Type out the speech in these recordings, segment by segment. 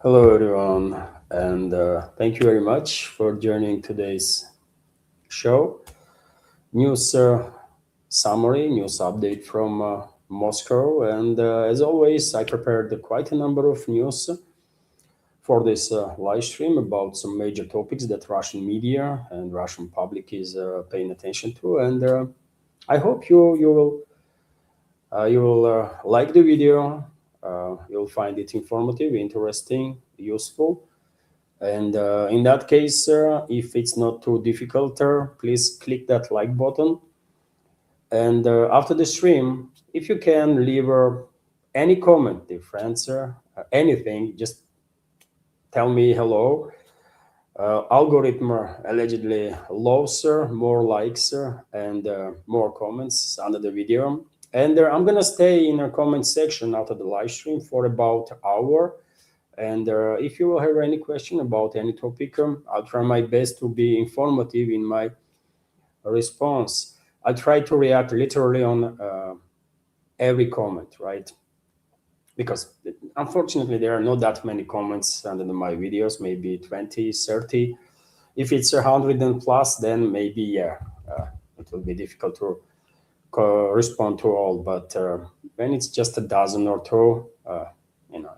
Hello, everyone, and thank you very much for joining today's show. News summary, news update from Moscow, and as always, I prepared quite a number of news for this live stream about some major topics that Russian media and Russian public is paying attention to, and I hope you will like the video. You'll find it informative, interesting, useful. And in that case, if it's not too difficult, please click that like button. And after the stream, if you can leave any comment, dear friends, anything, just tell me hello. Algorithm allegedly loves more likes and more comments under the video. And I'm gonna stay in the comment section after the live stream for about an hour. And if you will have any question about any topic, I'll try my best to be informative in my response. I try to react literally on every comment, right? Because unfortunately, there are not that many comments under my videos, maybe 20, 30. If it's 100 and plus, then maybe, yeah, it will be difficult to respond to all. But when it's just a dozen or two,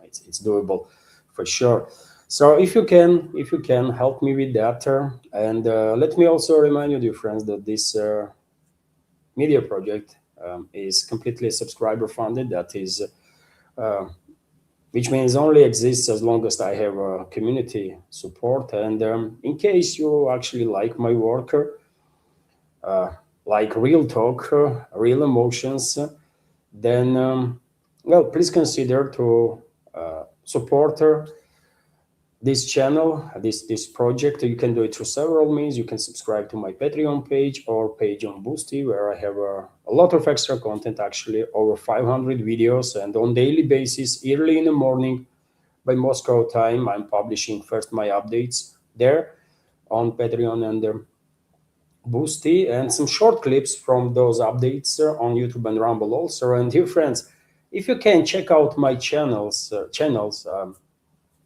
it's doable for sure. So if you can help me with that, and let me also remind you, dear friends, that this media project is completely subscriber funded. That is, uh, which means only exists as long as I have community support. And in case you actually like my work, uh, like real talk, real emotions, then well, please consider to support this channel, this project. You can do it through several means. You can subscribe to my Patreon page or page on Boosty, where I have a lot of extra content, actually over 500 videos, and on daily basis, early in the morning by Moscow time, I'm publishing first my updates there on Patreon and Boosty, and some short clips from those updates on YouTube and Rumble also. And dear friends, if you can check out my channels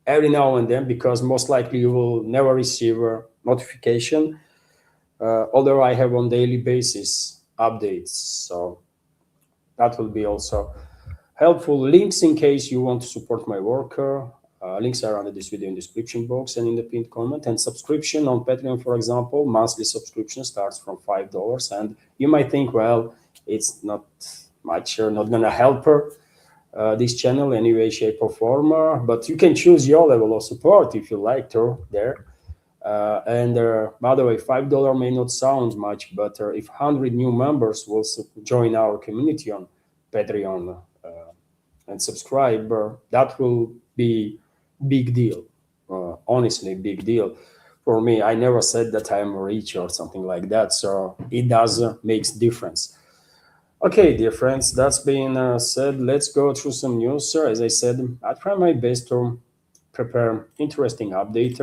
every now and then, because most likely you will never receive a notification, although I have on daily basis updates. So that will be also helpful. Links in case you want to support my work. Links are under this video in description box and in the pinned comment. And subscription on Patreon, for example, monthly subscription starts from $5. And you might think, well, it's not much or not gonna help her this channel any way, shape, or form. But you can choose your level of support if you like to there. And by the way, $5 may not sound much, but if 100 new members will join our community on Patreon and subscribe, that will be big deal. Honestly, big deal for me. I never said that I'm rich or something like that, so it does makes difference. Okay, dear friends, that's being said. Let's go through some news. As I said, I try my best to prepare interesting update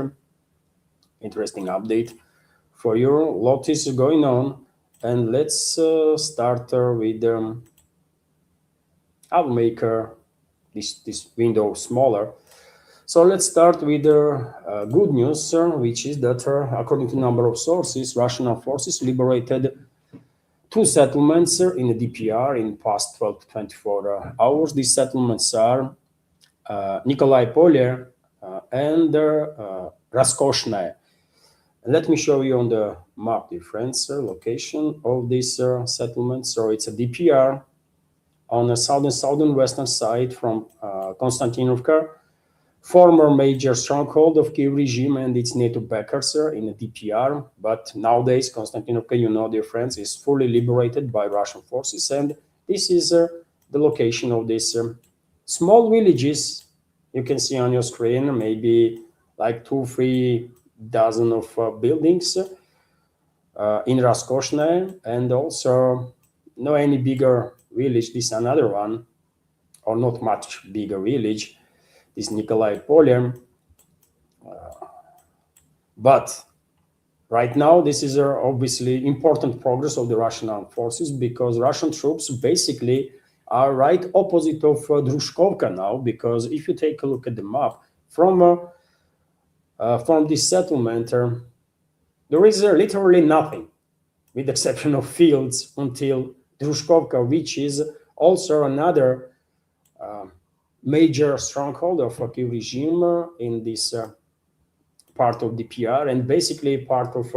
for you. A lot is going on, and let's start with. I'll make this window smaller. So let's start with the good news, which is that according to a number of sources, Russian armed forces liberated two settlements in the DPR in past 12 to 24 hours. These settlements are Nikolai Polye and Raskoshnaye. Let me show you on the map, dear friends, location of this settlement. So it's a DPR on the southern western side from Konstantinovka, former major stronghold of Kiev regime and its NATO backers in the DPR. But nowadays, Konstantinovka, you know, dear friends, is fully liberated by Russian forces. And this is the location of these small villages. You can see on your screen, maybe like 2-3 dozen of buildings in Raskoshne, and also no any bigger village. This is another one, or not much bigger village, this Nikolai Polye. But right now, this is obviously important progress of the Russian armed forces, because Russian troops basically are right opposite of Drushkovka now. Because if you take a look at the map, From this settlement, there is literally nothing, with the exception of fields, until Drushkovka, which is also another major stronghold of a Kiev regime in this part of the PR, and basically part of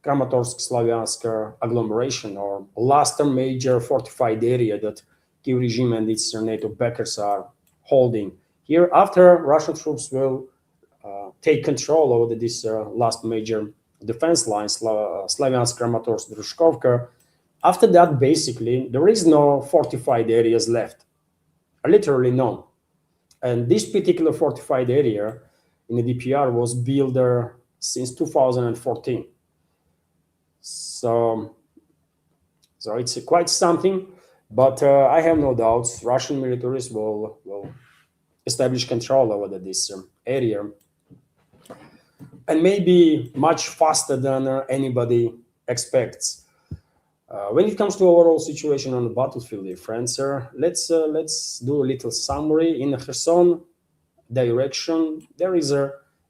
Kramatorsk-Slaviansk agglomeration, or last major fortified area that Kiev regime and its NATO backers are holding. Here, after Russian troops will take control over this last major defense line, Slaviansk, Kramatorsk, Drushkovka, after that, basically, there is no fortified areas left, literally none. And this particular fortified area in the DPR was built since 2014. So it's quite something, but I have no doubts Russian militaries will establish control over this area, and maybe much faster than anybody expects. When it comes to overall situation on the battlefield, dear friends, let's do a little summary. In the Kherson direction, there is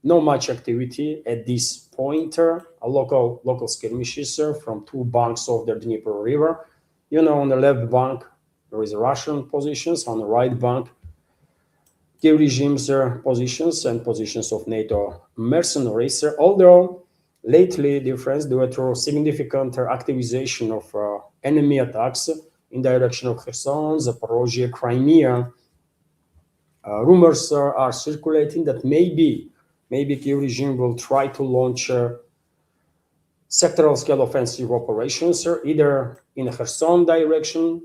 no much activity at this point. Local skirmishes from two banks of the Dnieper River. On the left bank, there is Russian positions. On the right bank, Kiev regime's positions and positions of NATO mercenaries. Although lately, dear friends, due to significant activization of enemy attacks in direction of Kherson, Zaporozhye, Crimea, rumors are circulating that maybe Kiev regime will try to launch sectoral scale offensive operations, either in the Kherson direction,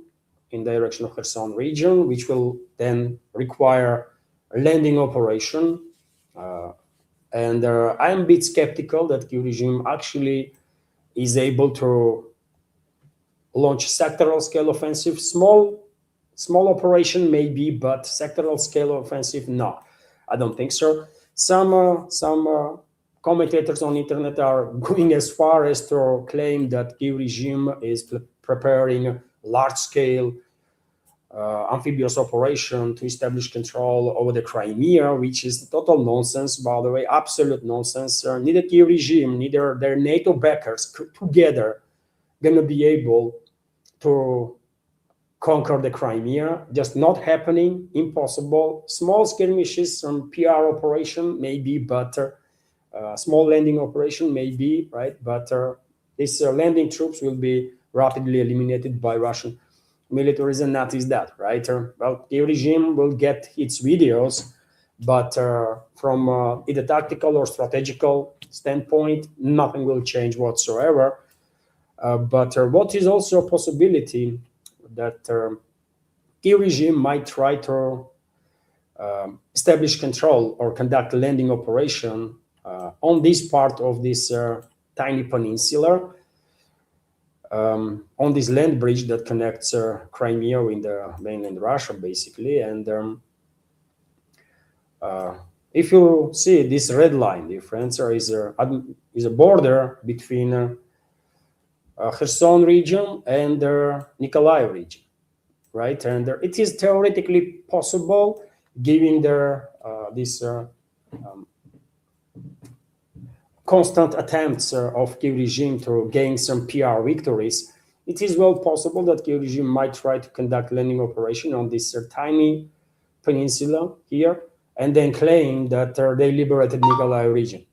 in direction of Kherson region, which will then require a landing operation. And I'm a bit skeptical that Kiev regime actually is able to launch sectoral scale offensive. Small operation maybe, but sectoral scale offensive, no, I don't think so. Some commentators on the internet are going as far as to claim that Kiev regime is preparing large scale amphibious operation to establish control over the Crimea, which is total nonsense, by the way, absolute nonsense. Neither Kiev regime, neither their NATO backers together gonna be able to conquer the Crimea. Just not happening, impossible. Small skirmishes, some PR operation maybe, but small landing operation maybe, right? But these landing troops will be rapidly eliminated by Russian militaries, and that is that, right? Well, the regime will get its videos, but from either tactical or strategical standpoint, nothing will change whatsoever. But what is also a possibility that Kiev regime might try to establish control or conduct a landing operation on this part of this tiny peninsula, on this land bridge that connects Crimea with the mainland Russia, basically. And if you see this red line, dear friends, is a border between Kherson region and Nikolaev region, right? And it is theoretically possible, given this constant attempts of Kiev regime to gain some PR victories, it is well possible that Kiev regime might try to conduct landing operation on this tiny peninsula here, and then claim that they liberated Nikolaev region.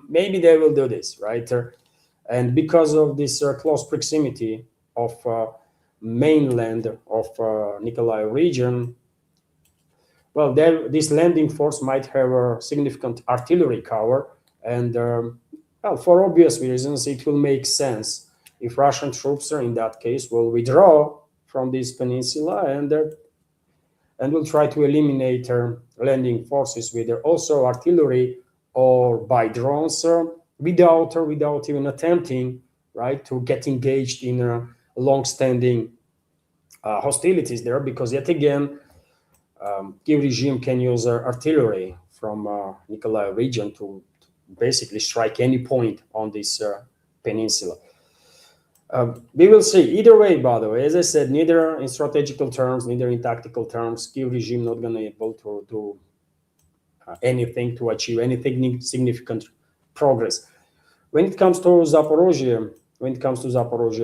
Maybe they will do this, right? And because of this close proximity of mainland of Nikolaev region, well, this landing force might have a significant artillery cover, and well, for obvious reasons, it will make sense if Russian troops, in that case, will withdraw from this peninsula and will try to eliminate landing forces with also artillery or by drones, without even attempting, right, to get engaged in long-standing hostilities there, because yet again, Kiev regime can use artillery from Nikolaev region to basically strike any point on this peninsula. We will see. Either way, by the way, as I said, neither in strategical terms, neither in tactical terms, Kiev regime not going to be able to anything, to achieve anything significant progress. When it comes to Zaporozhye,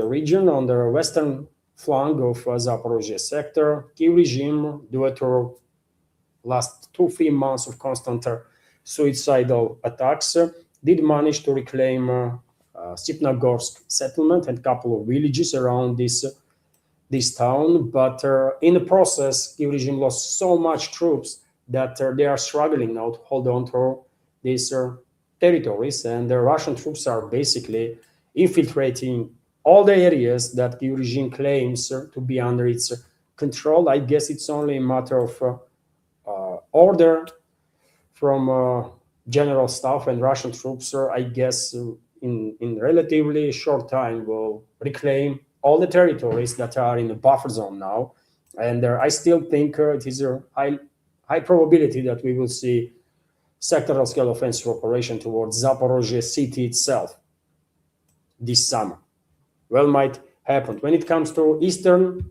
region, on the western flank of Zaporozhye sector, Kiev regime, due to last 2-3 months of constant suicidal attacks, did manage to reclaim Stepnogorsk settlement and a couple of villages around this town. But in the process, Kiev regime lost so much troops that they are struggling now to hold on to these territories, and the Russian troops are basically infiltrating all the areas that the regime claims to be under its control. I guess it's only a matter of order from general staff, and Russian troops, I guess, in relatively short time will reclaim all the territories that are in the buffer zone now. And I still think it is a high probability that we will see sectoral scale offensive operation towards Zaporozhye city itself this summer. Well, might happen. When it comes to eastern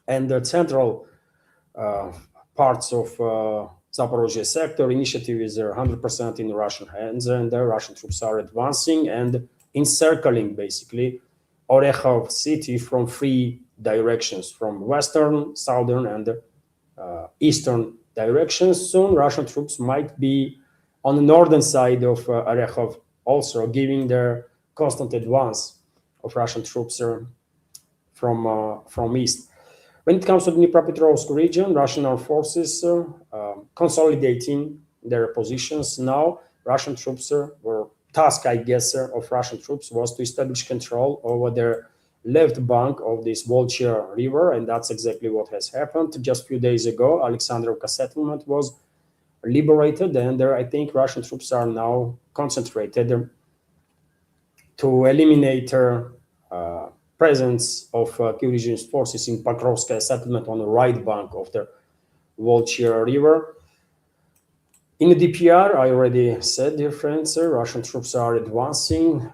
and the central parts of Zaporozhye sector, initiative is 100% in Russian hands, and the Russian troops are advancing and encircling basically Orekhov city from 3 directions, from western, southern, and eastern directions. Soon Russian troops might be on the northern side of Orekhov, also giving their constant advance of Russian troops from east. When it comes to the Dnipropetrovsk region, Russian armed forces consolidating their positions now. Russian troops were task, I guess, of Russian troops was to establish control over their left bank of this Volchya River, and that's exactly what has happened. Just a few days ago, Alexandrovka settlement was liberated, and I think Russian troops are now concentrated to eliminate presence of Kiev regime's forces in Pokrovskaya settlement on the right bank of the Volchya River. In the DPR, I already said, dear friends, Russian troops are advancing.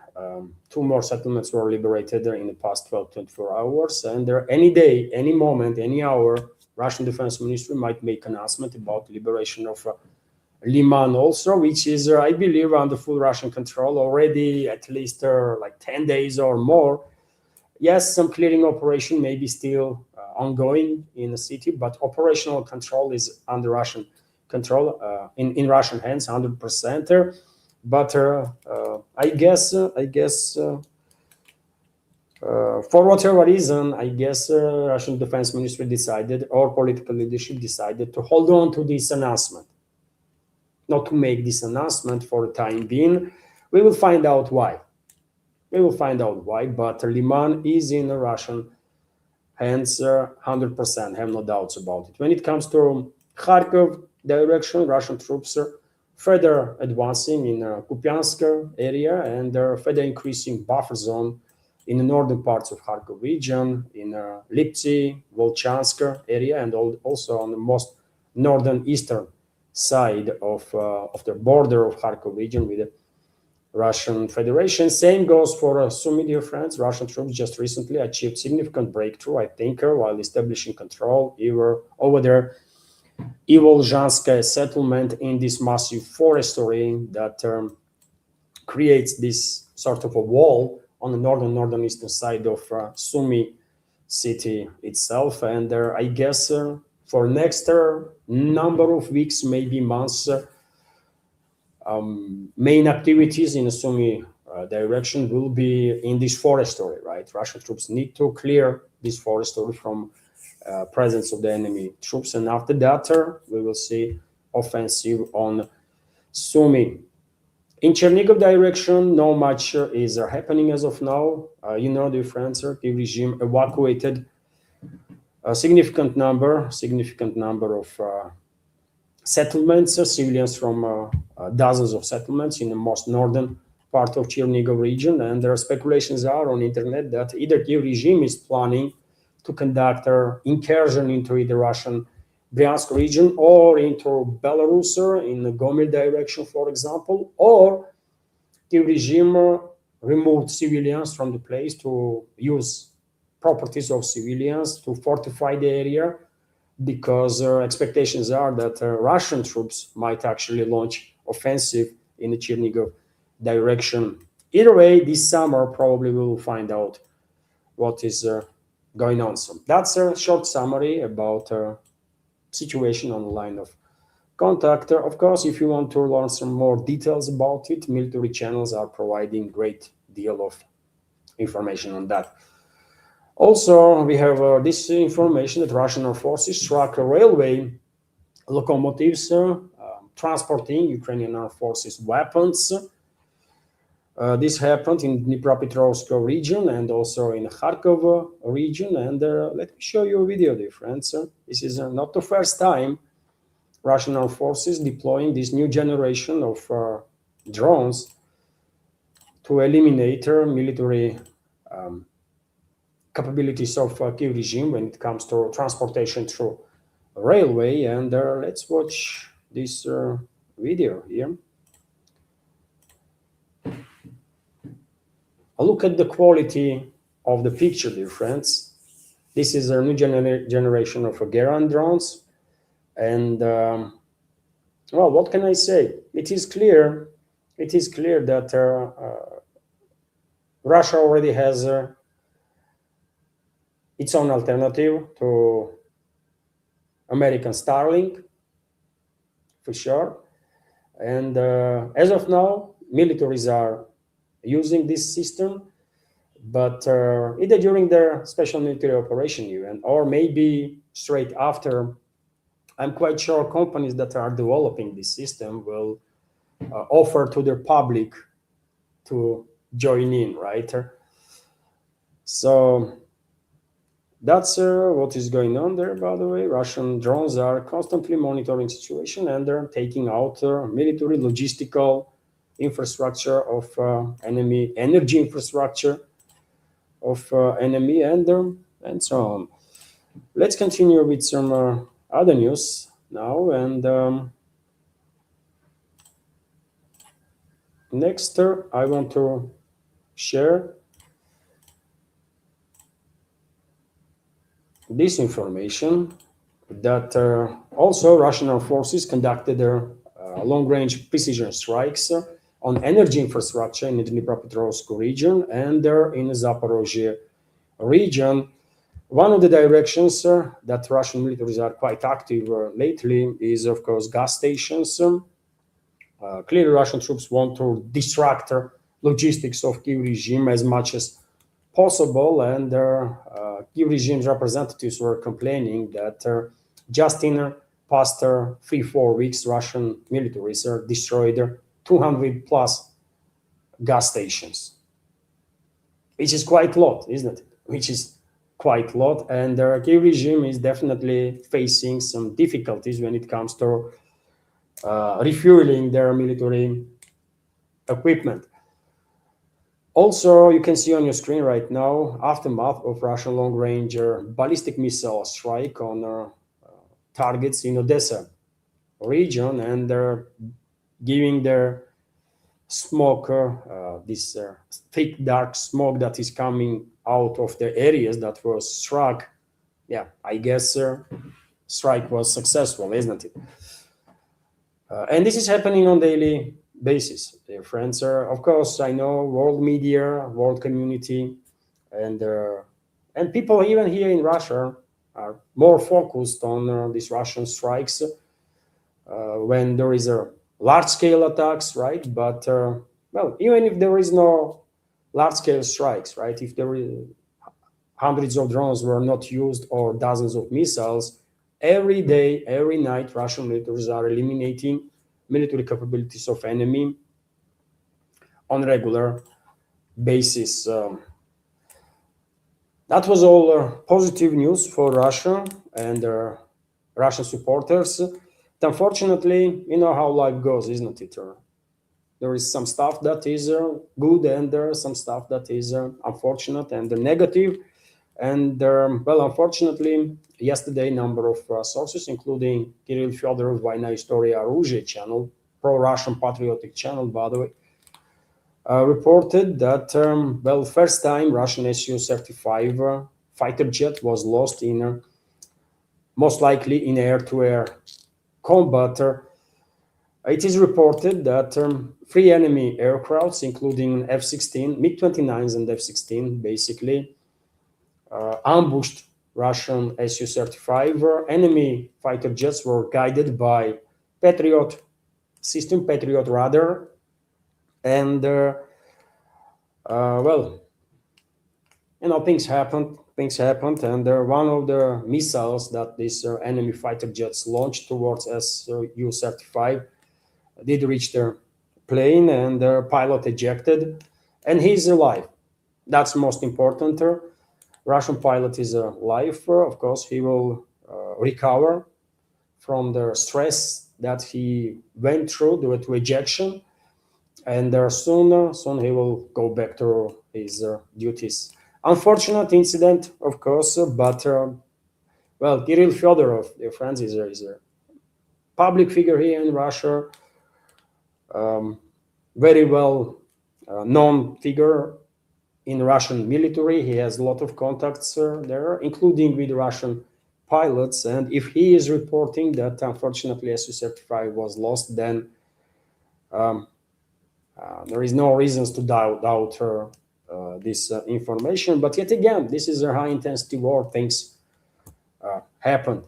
2 more settlements were liberated in the past 12-24 hours, and any day, any moment, any hour, Russian Defense Ministry might make an announcement about liberation of Liman also, which is, I believe, under full Russian control already at least like 10 days or more. Yes, some clearing operation may be still ongoing in the city, but operational control is under Russian control, in Russian hands, 100%. But I guess for whatever reason, I guess Russian Defense Ministry decided, or political leadership decided, to hold on to this announcement, not to make this announcement for the time being. We will find out why. But Liman is in Russian hands 100%, have no doubts about it. When it comes to Kharkov direction, Russian troops are further advancing in Kupiansk area, and they're further increasing buffer zone in the northern parts of Kharkov region, in Lipsy, Volchansk area, and also on the most northern eastern side of the border of Kharkov region with the Russian Federation. Same goes for Sumy, dear friends. Russian troops just recently achieved significant breakthrough, I think, while establishing control over their Ivolzhanskaya settlement in this massive forestry that creates this sort of a wall on the northeastern side of Sumy city itself. And I guess for next number of weeks, maybe months, main activities in the Sumy direction will be in this forestry, right? Russian troops need to clear this forestry from presence of the enemy troops, and after that we will see offensive on Sumy. In Chernigov direction, not much is happening as of now. Dear friends, the regime evacuated a significant number of settlements, civilians from dozens of settlements in the most northern part of Chernigov region, and there are speculations are on internet that either Kiev regime is planning to conduct an incursion into the Russian Bryansk region or into Belarus in the Gomel direction, for example, or the regime removed civilians from the place to use properties of civilians to fortify the area because expectations are that Russian troops might actually launch offensive in the Chernigov direction. Either way, this summer probably we will find out what is going on. So that's a short summary about situation on the line of contact. Of course, if you want to learn some more details about it, military channels are providing great deal of information on that. Also, we have this information that Russian forces struck railway locomotives transporting Ukrainian armed forces weapons. This happened in Dnipropetrovsk region and also in Kharkov region. And let me show you a video, dear friends. This is not the first time Russian armed forces deploying this new generation of drones to eliminate military capabilities of Kiev regime when it comes to transportation through railway. And let's watch this video here. Look at the quality of the picture, dear friends. This is a new generation of Geran drones. And well, what can I say? It is clear that Russia already has its own alternative to American Starlink, for sure. And as of now, militaries are using this system, but either during their special military operation event or maybe straight after, I'm quite sure companies that are developing this system will offer to their public to join in, right? So that's what is going on there, by the way. Russian drones are constantly monitoring situation and they're taking out military logistical infrastructure of enemy, energy infrastructure of enemy, and so on. Let's continue with some other news now. And next, I want to share this information that also Russian armed forces conducted their long-range precision strikes on energy infrastructure in the Dnipropetrovsk region and in the Zaporozhye region. One of the directions that Russian militaries are quite active lately is, of course, gas stations. Clearly, Russian troops want to distract logistics of Kiev regime as much as possible, and Kiev regime's representatives were complaining that just in past 3-4 weeks, Russian militaries destroyed 200 plus gas stations, which is quite a lot, isn't it? Which is quite a lot, and the Kiev regime is definitely facing some difficulties when it comes to refueling their military equipment. Also, you can see on your screen right now aftermath of Russian long-range ballistic missile strike on targets in Odessa region, and they're giving their smoke, this thick dark smoke that is coming out of the areas that was struck. Yeah, I guess strike was successful, isn't it? And this is happening on daily basis, dear friends. Of course, I know world media, world community, and people even here in Russia are more focused on these Russian strikes when there is a large-scale attacks, right? But well, even if there is no large-scale strikes, right? If there is hundreds of drones were not used or dozens of missiles, every day, every night, Russian militaries are eliminating military capabilities of enemy on regular basis. That was all positive news for Russia and Russian supporters. But unfortunately, you know how life goes, isn't it? There is some stuff that is good, and there is some stuff that is unfortunate and negative. And well, unfortunately, yesterday, number of sources, including Kirill Fyodorov, Vayna Istoria Oruzhye channel, pro-Russian patriotic channel, by the way, reported that, well, first time Russian Su-35 fighter jet was lost in most likely in air-to-air combat. It is reported that three enemy aircrafts, including F-16, MiG-29s and F-16, basically ambushed Russian Su-35. Enemy fighter jets were guided by Patriot system, Patriot radar, and well, things happened. Things happened, and one of the missiles that these enemy fighter jets launched towards Su-35 did reach their plane, and the pilot ejected, and he's alive. That's most important. Russian pilot is alive. Of course, he will recover from the stress that he went through due to ejection, and soon he will go back to his duties. Unfortunate incident, of course, but well, Kirill Fyodorov, dear friends, is a public figure here in Russia, very well known figure in Russian military. He has a lot of contacts there, including with Russian pilots. And if he is reporting that unfortunately Su-35 was lost, then there is no reasons to doubt this information. But yet again, this is a high-intensity war. Things happen.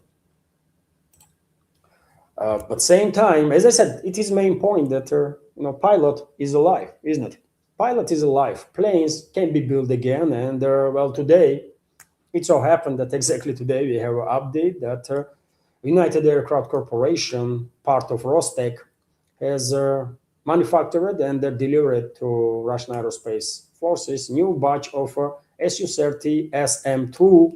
But same time, as I said, it is main point that pilot is alive, isn't it? Pilot is alive. Planes can be built again, and well, today it so happened that exactly today we have an update that United Aircraft Corporation, part of Rostec, has manufactured and delivered to Russian Aerospace Forces new batch of Su-30 SM-2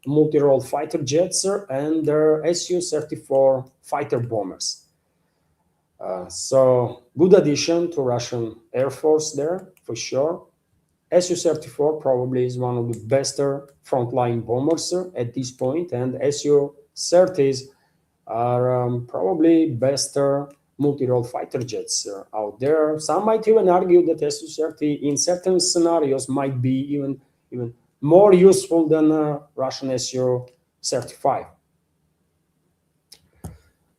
multi-role fighter jets and Su-34 fighter bombers. So good addition to Russian Air Force there, for sure. Su-34 probably is one of the best frontline bombers at this point, and Su-30s are probably best multi-role fighter jets out there. Some might even argue that Su-30 in certain scenarios might be even more useful than Russian Su-35.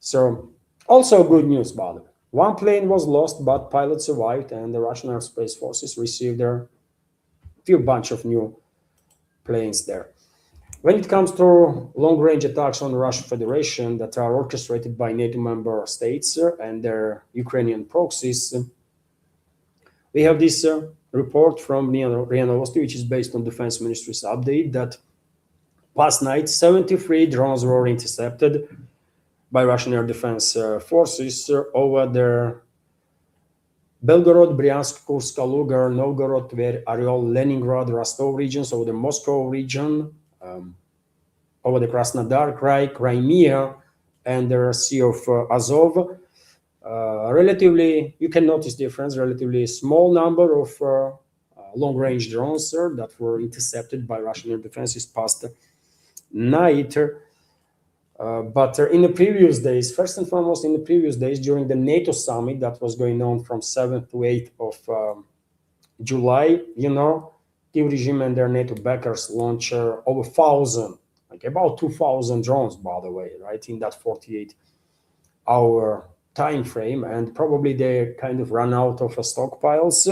So also good news, by the way. One plane was lost, but pilot survived, and the Russian Aerospace Forces received a few bunch of new planes there. When it comes to long-range attacks on the Russian Federation that are orchestrated by NATO member states and their Ukrainian proxies, we have this report from RIA Novosti, which is based on Defense Ministry's update, that last night 73 drones were intercepted by Russian Air Defense Forces over their Belgorod, Bryansk, Kursk, Lugar, Novgorod, Tver, Oryol, Leningrad, Rostov regions, over the Moscow region, over the Krasnodar Krai, Crimea, and the Sea of Azov. Relatively, you can notice difference, relatively small number of long-range drones that were intercepted by Russian air defenses past night. But in the previous days, first and foremost, in the previous days during the NATO summit that was going on from 7th to 8th of July, Kyiv regime and their NATO backers launched over 1,000, like about 2,000 drones, by the way, right, in that 48-hour time frame, and probably they kind of run out of stockpiles.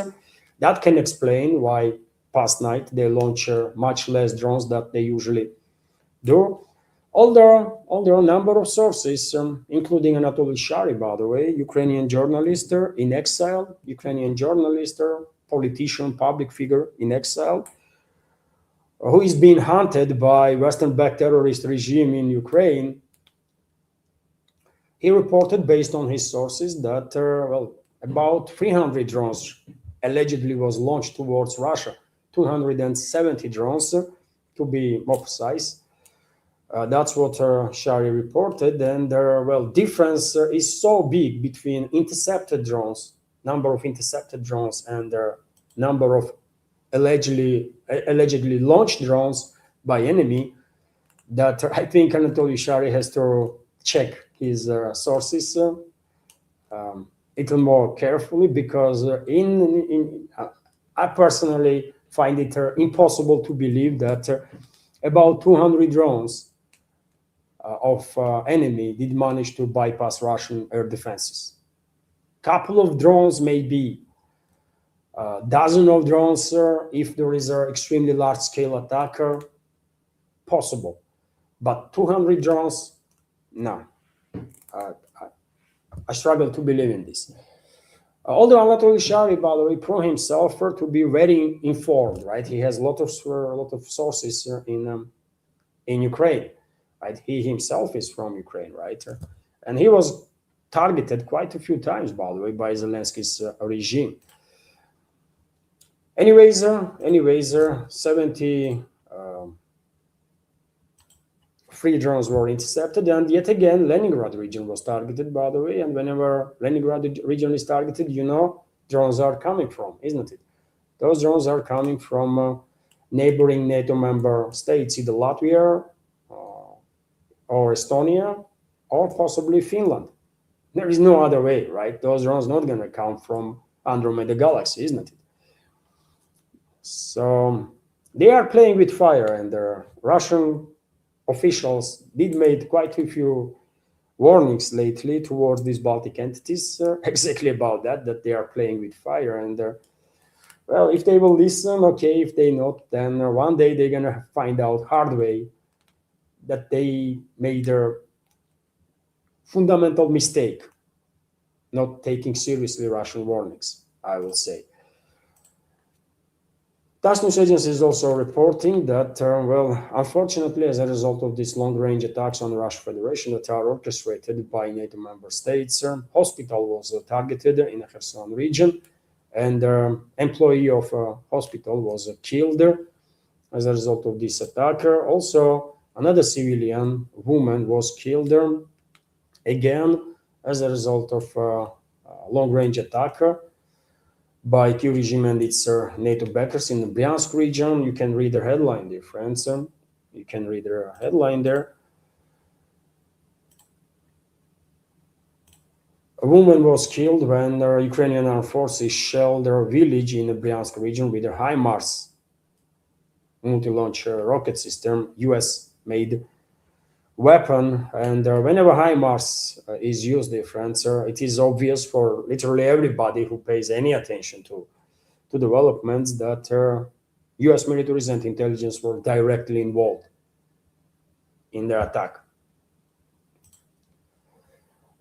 That can explain why past night they launch much less drones than they usually do. Although a number of sources, including Anatoly Shary, by the way, Ukrainian journalist in exile, Ukrainian journalist, politician, public figure in exile, who is being hunted by Western-backed terrorist regime in Ukraine. He reported, based on his sources, that well, about 300 drones allegedly was launched towards Russia, 270 drones to be more precise. That's what Shary reported, and well, difference is so big between intercepted drones, number of intercepted drones, and number of allegedly launched drones by enemy, that I think Anatoly Shary has to check his sources a little more carefully, because I personally find it impossible to believe that about 200 drones of enemy did manage to bypass Russian air defenses. Couple of drones, maybe a dozen of drones, if there is an extremely large-scale attacker, possible. But 200 drones, no. I struggle to believe in this. Although Anatoly Shari, by the way, proved himself to be very informed, right? He has a lot of sources in Ukraine, right? He himself is from Ukraine, right? And he was targeted quite a few times, by the way, by Zelensky's regime. Anyways, 70 free drones were intercepted, and yet again, Leningrad region was targeted, by the way. And whenever Leningrad region is targeted, you know, drones are coming from, isn't it? Those drones are coming from neighboring NATO member states, either Latvia or Estonia, or possibly Finland. There is no other way, right? Those drones not going to come from Andromeda Galaxy, isn't it? So they are playing with fire, and the Russian officials did make quite a few warnings lately towards these Baltic entities, exactly about that they are playing with fire. And well, if they will listen, okay. If they not, then one day they're gonna find out hard way that they made a fundamental mistake, not taking seriously Russian warnings, I will say. TASS news agency is also reporting that, well, unfortunately, as a result of these long-range attacks on the Russian Federation that are orchestrated by NATO member states, hospital was targeted in the Kherson region, and employee of a hospital was killed as a result of this attack. Also, another civilian woman was killed again as a result of a long-range attack by Kyiv regime and its NATO backers in the Bryansk region. You can read the headline there, friends. You can read the headline there. A woman was killed when Ukrainian armed forces shelled a village in the Bryansk region with a HIMARS multi-launch rocket system, US-made weapon. And whenever HIMARS is used, dear friends, it is obvious for literally everybody who pays any attention to developments that US militaries and intelligence were directly involved in the attack.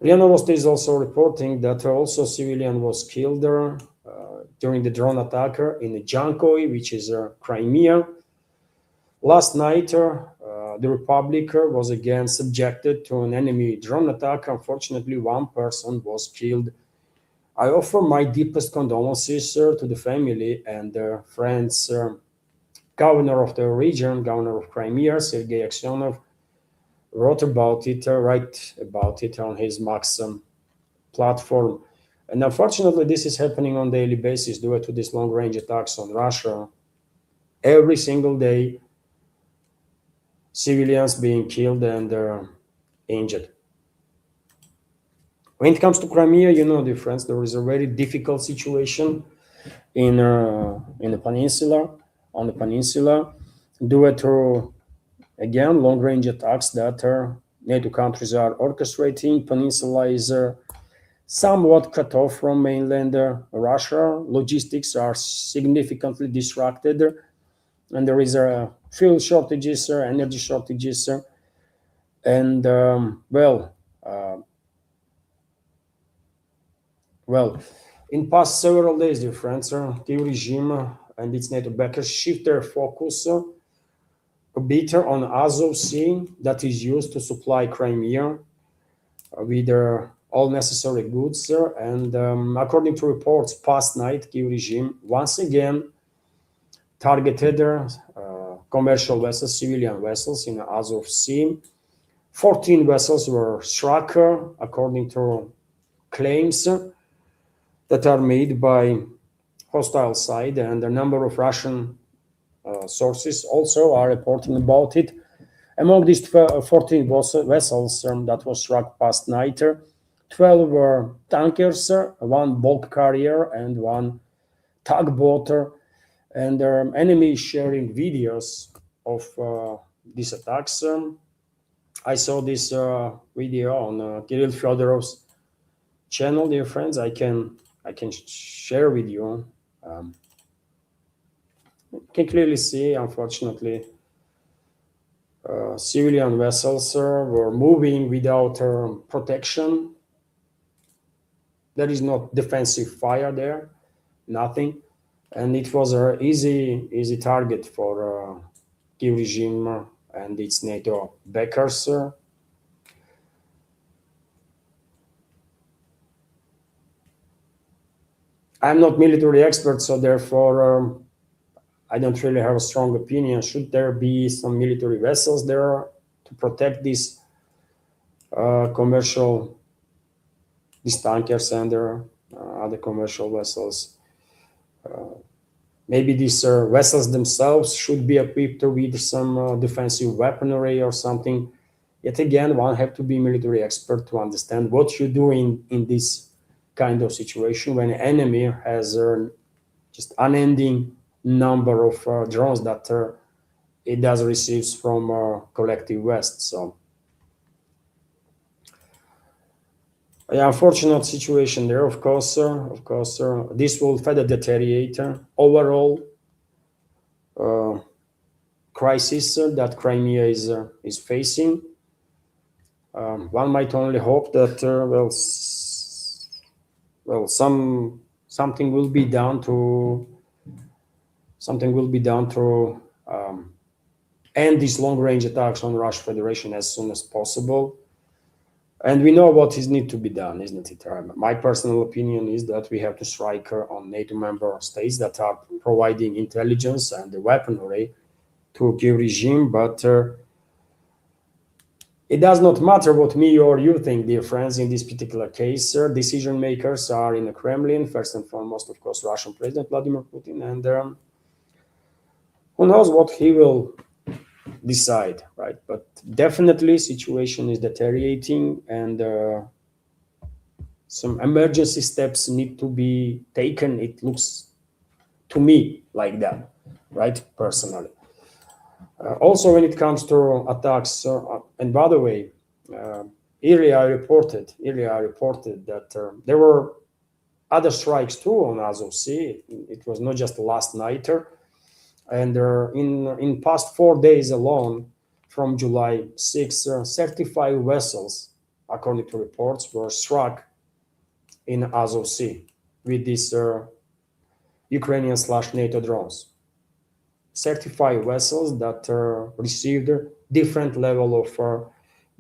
RIA Novosti is also reporting that also civilian was killed during the drone attack in Jankoy, which is Crimea. Last night, the Republic was again subjected to an enemy drone attack. Unfortunately, one person was killed. I offer my deepest condolences to the family and friends. Governor of the region, Governor of Crimea, Sergei Aksyonov, wrote about it, on his Maxim platform. And unfortunately, this is happening on a daily basis due to these long-range attacks on Russia. Every single day, civilians being killed and injured. When it comes to Crimea, you know, dear friends, there is a very difficult situation in the peninsula, on the peninsula, due to, again, long-range attacks that NATO countries are orchestrating. Peninsula is somewhat cut off from mainland Russia. Logistics are significantly disrupted, and there is fuel shortages, energy shortages, and well, in past several days, dear friends, Kyiv regime and its NATO backers shift their focus a bit on Azov Sea that is used to supply Crimea with all necessary goods. And according to reports past night, Kyiv regime once again targeted commercial vessels, civilian vessels in Azov Sea. 14 vessels were struck, according to claims that are made by hostile side, and a number of Russian sources also are reporting about it. Among these 14 vessels that was struck past night, 12 were tankers, one bulk carrier, and one tugboat. And enemy is sharing videos of these attacks. I saw this video on Kirill Fyodorov's channel, dear friends. I can share with you. Um, you can clearly see, unfortunately, civilian vessels were moving without protection. There is no defensive fire there, nothing, and it was an easy target for Kiev regime and its NATO backers. I'm not military expert, so therefore I don't really have a strong opinion. Should there be some military vessels there to protect these commercial, these tankers and their other commercial vessels? Maybe these vessels themselves should be equipped with some defensive weaponry or something. Yet again, one have to be military expert to understand what you do in this kind of situation when an enemy has just unending number of drones that it does receives from collective West. So, yeah, unfortunate situation there. Of course, this will further deteriorate overall uh, crisis that Crimea is facing. One might only hope that well, something will be done to something will be done to end these long-range attacks on Russian Federation as soon as possible. And we know what is need to be done, isn't it? My personal opinion is that we have to strike on NATO member states that are providing intelligence and the weaponry to Kiev regime, but it does not matter what me or you think, dear friends, in this particular case. Decision makers are in the Kremlin, first and foremost, of course, Russian President Vladimir Putin, and who knows what he will decide, right? But definitely, situation is deteriorating, and some emergency steps need to be taken. It looks to me like that, right? Personally. Also, when it comes to attacks, and by the way, uh, earlier I reported that there were other strikes too on Azov Sea. It was not just last nighter, and in past 4 days alone, from July 6, 35 vessels, according to reports, were struck in Azov Sea with these Ukrainian slash NATO drones. 35 vessels that received different level of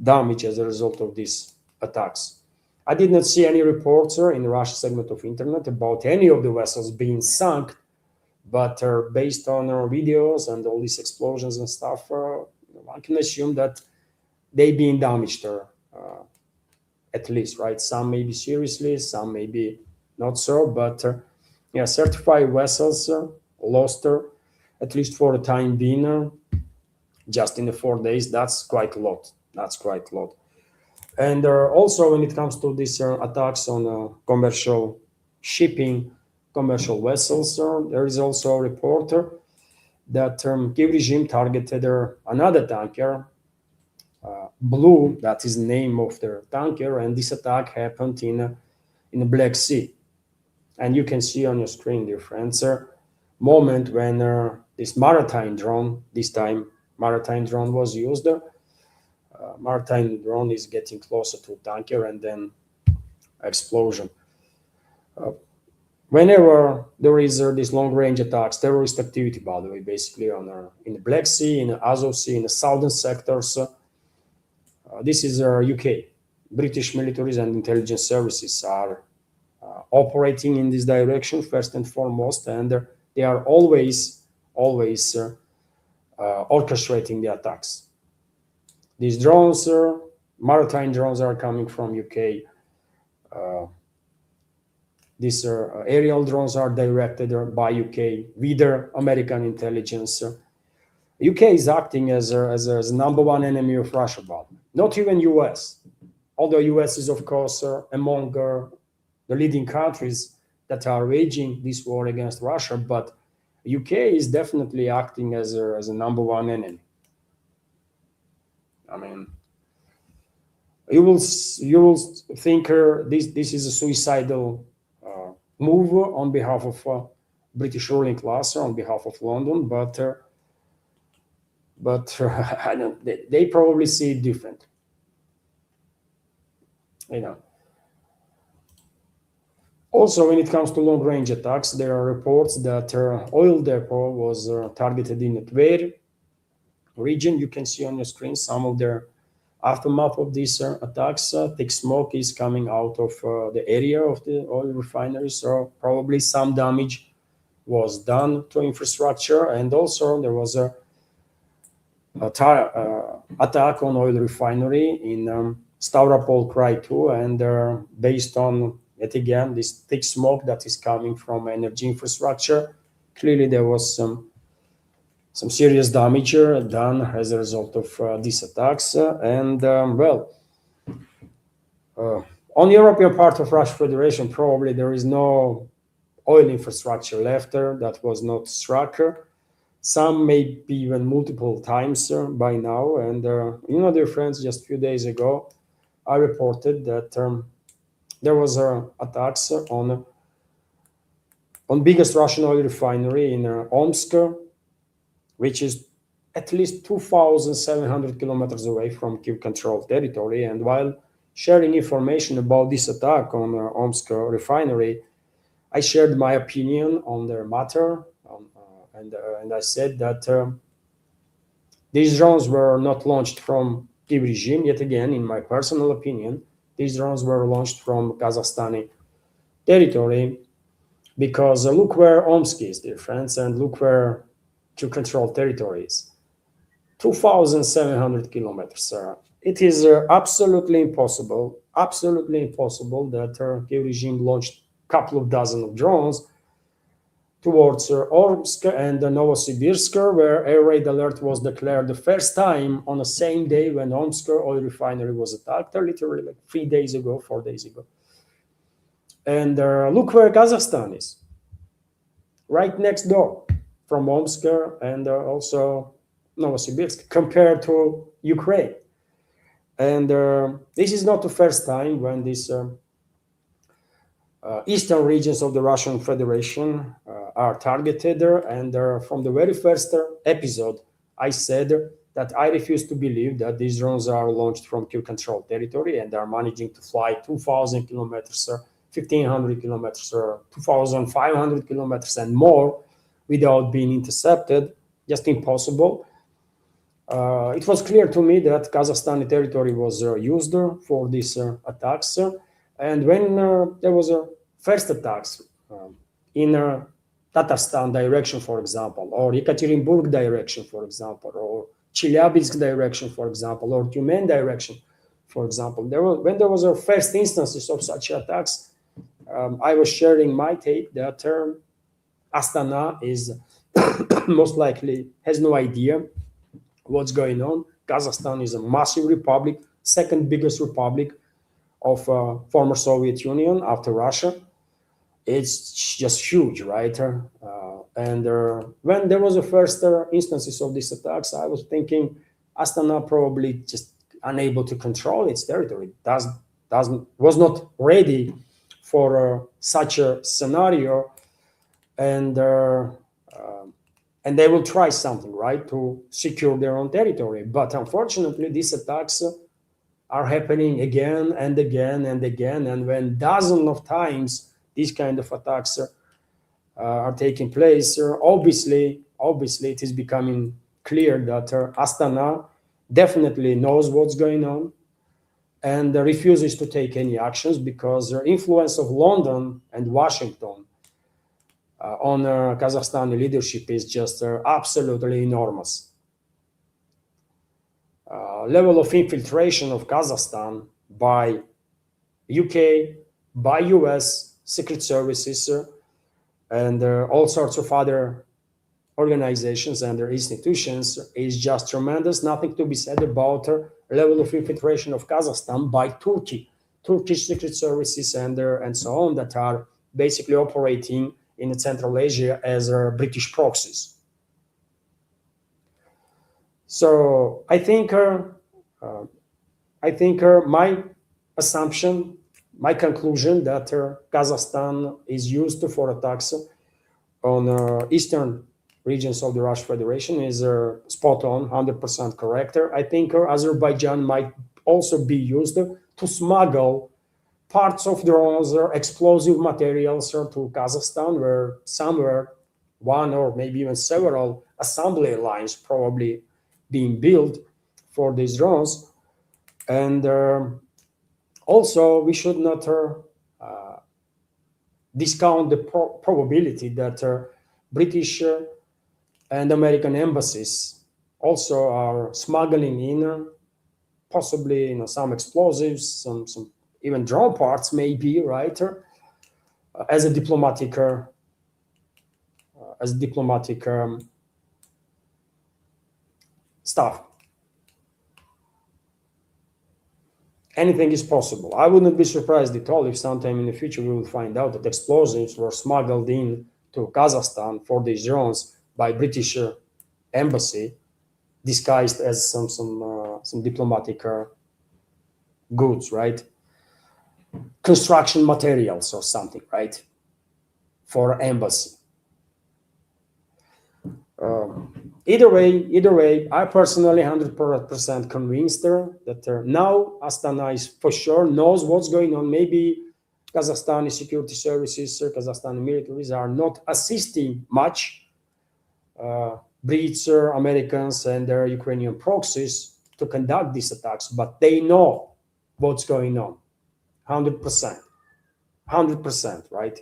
damage as a result of these attacks. I did not see any reports in the Russian segment of internet about any of the vessels being sunk, but based on videos and all these explosions and stuff, one can assume that they being damaged at least, right? Some maybe seriously, some maybe not so, but yeah, 35 vessels lost at least for the time being, just in the 4 days. That's quite a lot. That's quite a lot. And also, when it comes to these attacks on commercial shipping, commercial vessels, there is also a reporter that Kiev regime targeted another tanker, Blue, that is the name of the tanker, and this attack happened in the Black Sea. And you can see on your screen, dear friends, moment when this maritime drone, this time maritime drone was used. Maritime drone is getting closer to tanker and then explosion. Whenever there is this long range attacks, terrorist activity, by the way, basically on in the Black Sea, in the Azov Sea, in the southern sectors, this is UK. British militaries and intelligence services are operating in this direction first and foremost, and they are always orchestrating the attacks. These drones, maritime drones, are coming from UK. These aerial drones are directed by UK with their American intelligence. UK is acting as number one enemy of Russia, but not even US. Although US is, of course, among the leading countries that are waging this war against Russia, but UK is definitely acting as a number one enemy. I mean, You will think this is a suicidal move on behalf of British ruling class, on behalf of London, but I don't. They probably see it different. You know. Also, when it comes to long-range attacks, there are reports that oil depot was targeted in a Tver region. You can see on your screen some of the aftermath of these attacks. Thick smoke is coming out of the area of the oil refinery, so probably some damage was done to infrastructure, and also there was a attack on oil refinery in Stavropol Krai too, and based on yet again this thick smoke that is coming from energy infrastructure, clearly there was some serious damage done as a result of these attacks. And on the European part of Russian Federation, probably there is no oil infrastructure left that was not struck. Some maybe even multiple times by now. And dear friends, just a few days ago, I reported that there was attacks on biggest Russian oil refinery in Omsk, which is at least 2,700 kilometers away from Kiev-controlled territory. And while sharing information about this attack on Omsk refinery, I shared my opinion on the matter, and I said that these drones were not launched from Kiev regime. Yet again, in my personal opinion, these drones were launched from Kazakhstani territory, because look where Omsk is, dear friends, and look where Kiev-controlled territory is. 2,700 kilometers. It is absolutely impossible that Kiev regime launched a couple of dozen of drones towards Omsk and Novosibirsk, where air raid alert was declared the first time on the same day when Omsk oil refinery was attacked, literally like 3 days ago, 4 days ago. And look where Kazakhstan is, right next door from Omsk and also Novosibirsk, compared to Ukraine. And this is not the first time when these eastern regions of the Russian Federation are targeted. And from the very first episode, I said that I refuse to believe that these drones are launched from Kiev-controlled territory and are managing to fly 2,000 kilometers, 1,500 kilometers, 2,500 kilometers and more without being intercepted. Just impossible. It was clear to me that Kazakhstani territory was used for these attacks. And when there was a first attacks in Tatarstan direction, for example, or Yekaterinburg direction, for example, or Chelyabinsk direction, for example, or Tyumen direction, for example, when there was a first instances of such attacks, I was sharing my take that Astana is most likely has no idea what's going on. Kazakhstan is a massive republic, second biggest republic of former Soviet Union after Russia. It's just huge, right? And when there was the first instances of these attacks, I was thinking Astana probably just unable to control its territory, was not ready for such a scenario, and they will try something, right, to secure their own territory. But unfortunately, these attacks are happening again and again and again. And when dozens of times these kind of attacks are taking place, obviously it is becoming clear that Astana definitely knows what's going on and refuses to take any actions, because the influence of London and Washington on Kazakhstani leadership is just absolutely enormous. Level of infiltration of Kazakhstan by UK, by US secret services, and all sorts of other organizations and their institutions is just tremendous. Nothing to be said about level of infiltration of Kazakhstan by Turkish secret services and so on, that are basically operating in Central Asia as British proxies. So I think I think my assumption, my conclusion that Kazakhstan is used for attacks on eastern regions of the Russian Federation is spot on, 100% correct. I think Azerbaijan might also be used to smuggle parts of drones or explosive materials to Kazakhstan, where somewhere one or maybe even several assembly lines probably being built for these drones. And also, we should not discount the probability that British and American embassies also are smuggling in possibly some explosives, some even drone parts, maybe, right? As a diplomatic stuff. Anything is possible. I wouldn't be surprised at all if sometime in the future we will find out that explosives were smuggled in to Kazakhstan for these drones by British embassy, disguised as some diplomatic goods, right? Construction materials or something, right? For embassy. Either way, I personally 100% convinced that now Astana is for sure knows what's going on. Maybe Kazakhstani security services, Kazakhstani militaries are not assisting much Brits, Americans, and their Ukrainian proxies to conduct these attacks, but they know what's going on, 100%, right?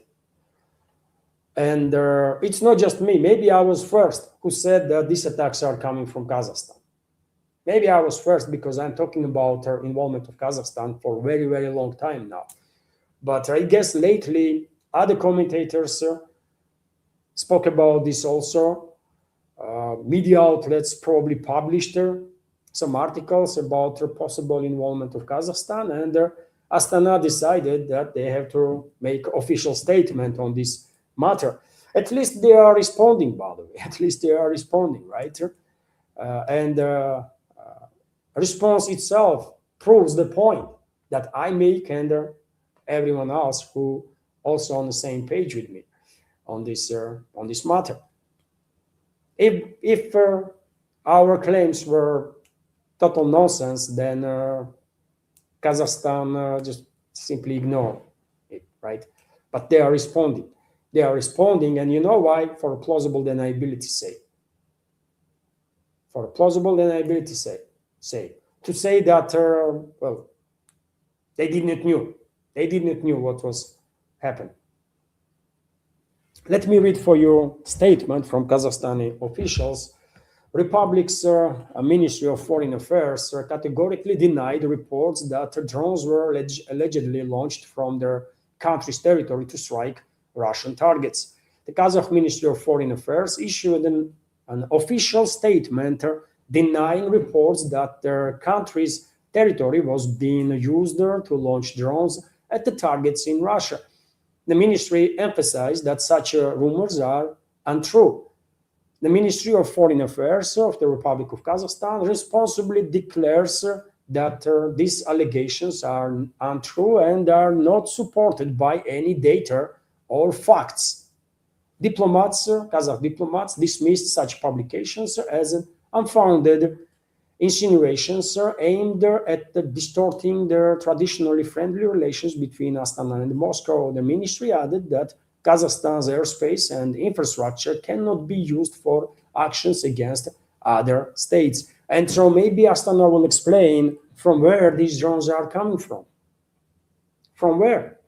And it's not just me. Maybe I was first who said that these attacks are coming from Kazakhstan. Maybe I was first because I'm talking about involvement of Kazakhstan for a very, very long time now. But I guess lately other commentators spoke about this also. Media outlets probably published some articles about possible involvement of Kazakhstan, and Astana decided that they have to make official statement on this matter. At least they are responding, by the way. At least they are responding, right? And response itself proves the point that I make and everyone else who also on the same page with me on this matter. If our claims were total nonsense, then Kazakhstan just simply ignore it, right? But they are responding. They are responding, and you know why? For a plausible deniability sake. For a plausible deniability sake. To say that, well, they didn't know. They didn't know what was happening. Let me read for you a statement from Kazakhstani officials. Republic's Ministry of Foreign Affairs categorically denied reports that drones were allegedly launched from their country's territory to strike Russian targets. The Kazakh Ministry of Foreign Affairs issued an official statement denying reports that their country's territory was being used to launch drones at the targets in Russia. The ministry emphasized that such rumors are untrue. The Ministry of Foreign Affairs of the Republic of Kazakhstan responsibly declares that these allegations are untrue and are not supported by any data or facts. Kazakh diplomats dismissed such publications as unfounded insinuations aimed at distorting their traditionally friendly relations between Astana and Moscow. The ministry added that Kazakhstan's airspace and infrastructure cannot be used for actions against other states. And so maybe Astana will explain from where these drones are coming from. From where?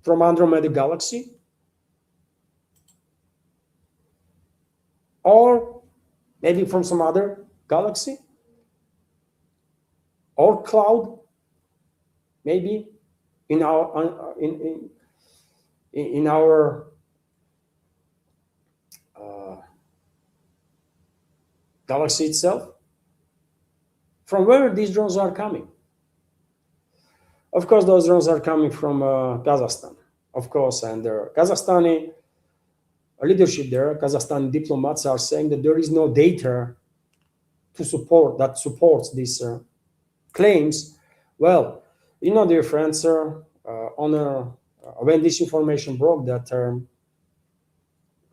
From Andromeda Galaxy? Or maybe from some other galaxy? Or cloud? Maybe in our galaxy itself? From where these drones are coming? Of course, those drones are coming from Kazakhstan, of course, and Kazakhstani leadership there, Kazakhstani diplomats are saying that there is no data to support that supports these claims. Well, dear friends, when this information broke that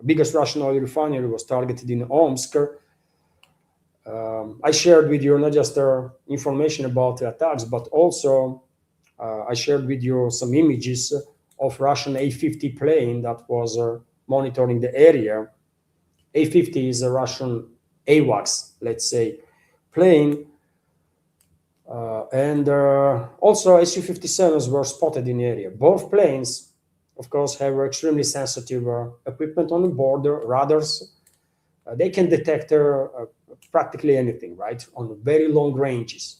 biggest Russian oil refinery was targeted in Omsk, I shared with you not just information about the attacks, but also I shared with you some images of Russian A-50 plane that was monitoring the area. A-50 is a Russian AWACS, let's say, plane. And also Su-57s were spotted in the area. Both planes, of course, have extremely sensitive equipment on the board, radars. They can detect practically anything, right, on very long ranges.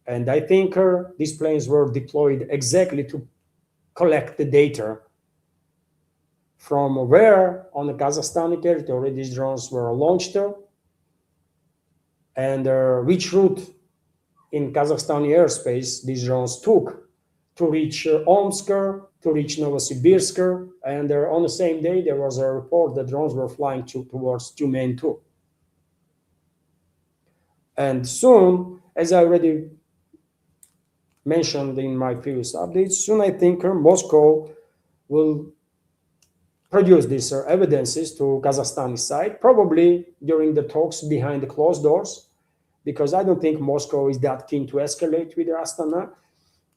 And I think these planes were deployed exactly to collect the data from where on the Kazakhstani territory these drones were launched and which route in Kazakhstani airspace these drones took to reach Omsk, to reach Novosibirsk, and on the same day there was a report that drones were flying towards Tyumen too. And soon, as I already mentioned in my previous updates, soon I think Moscow will produce these evidences to Kazakhstani side, probably during the talks behind the closed doors, because I don't think Moscow is that keen to escalate with Astana.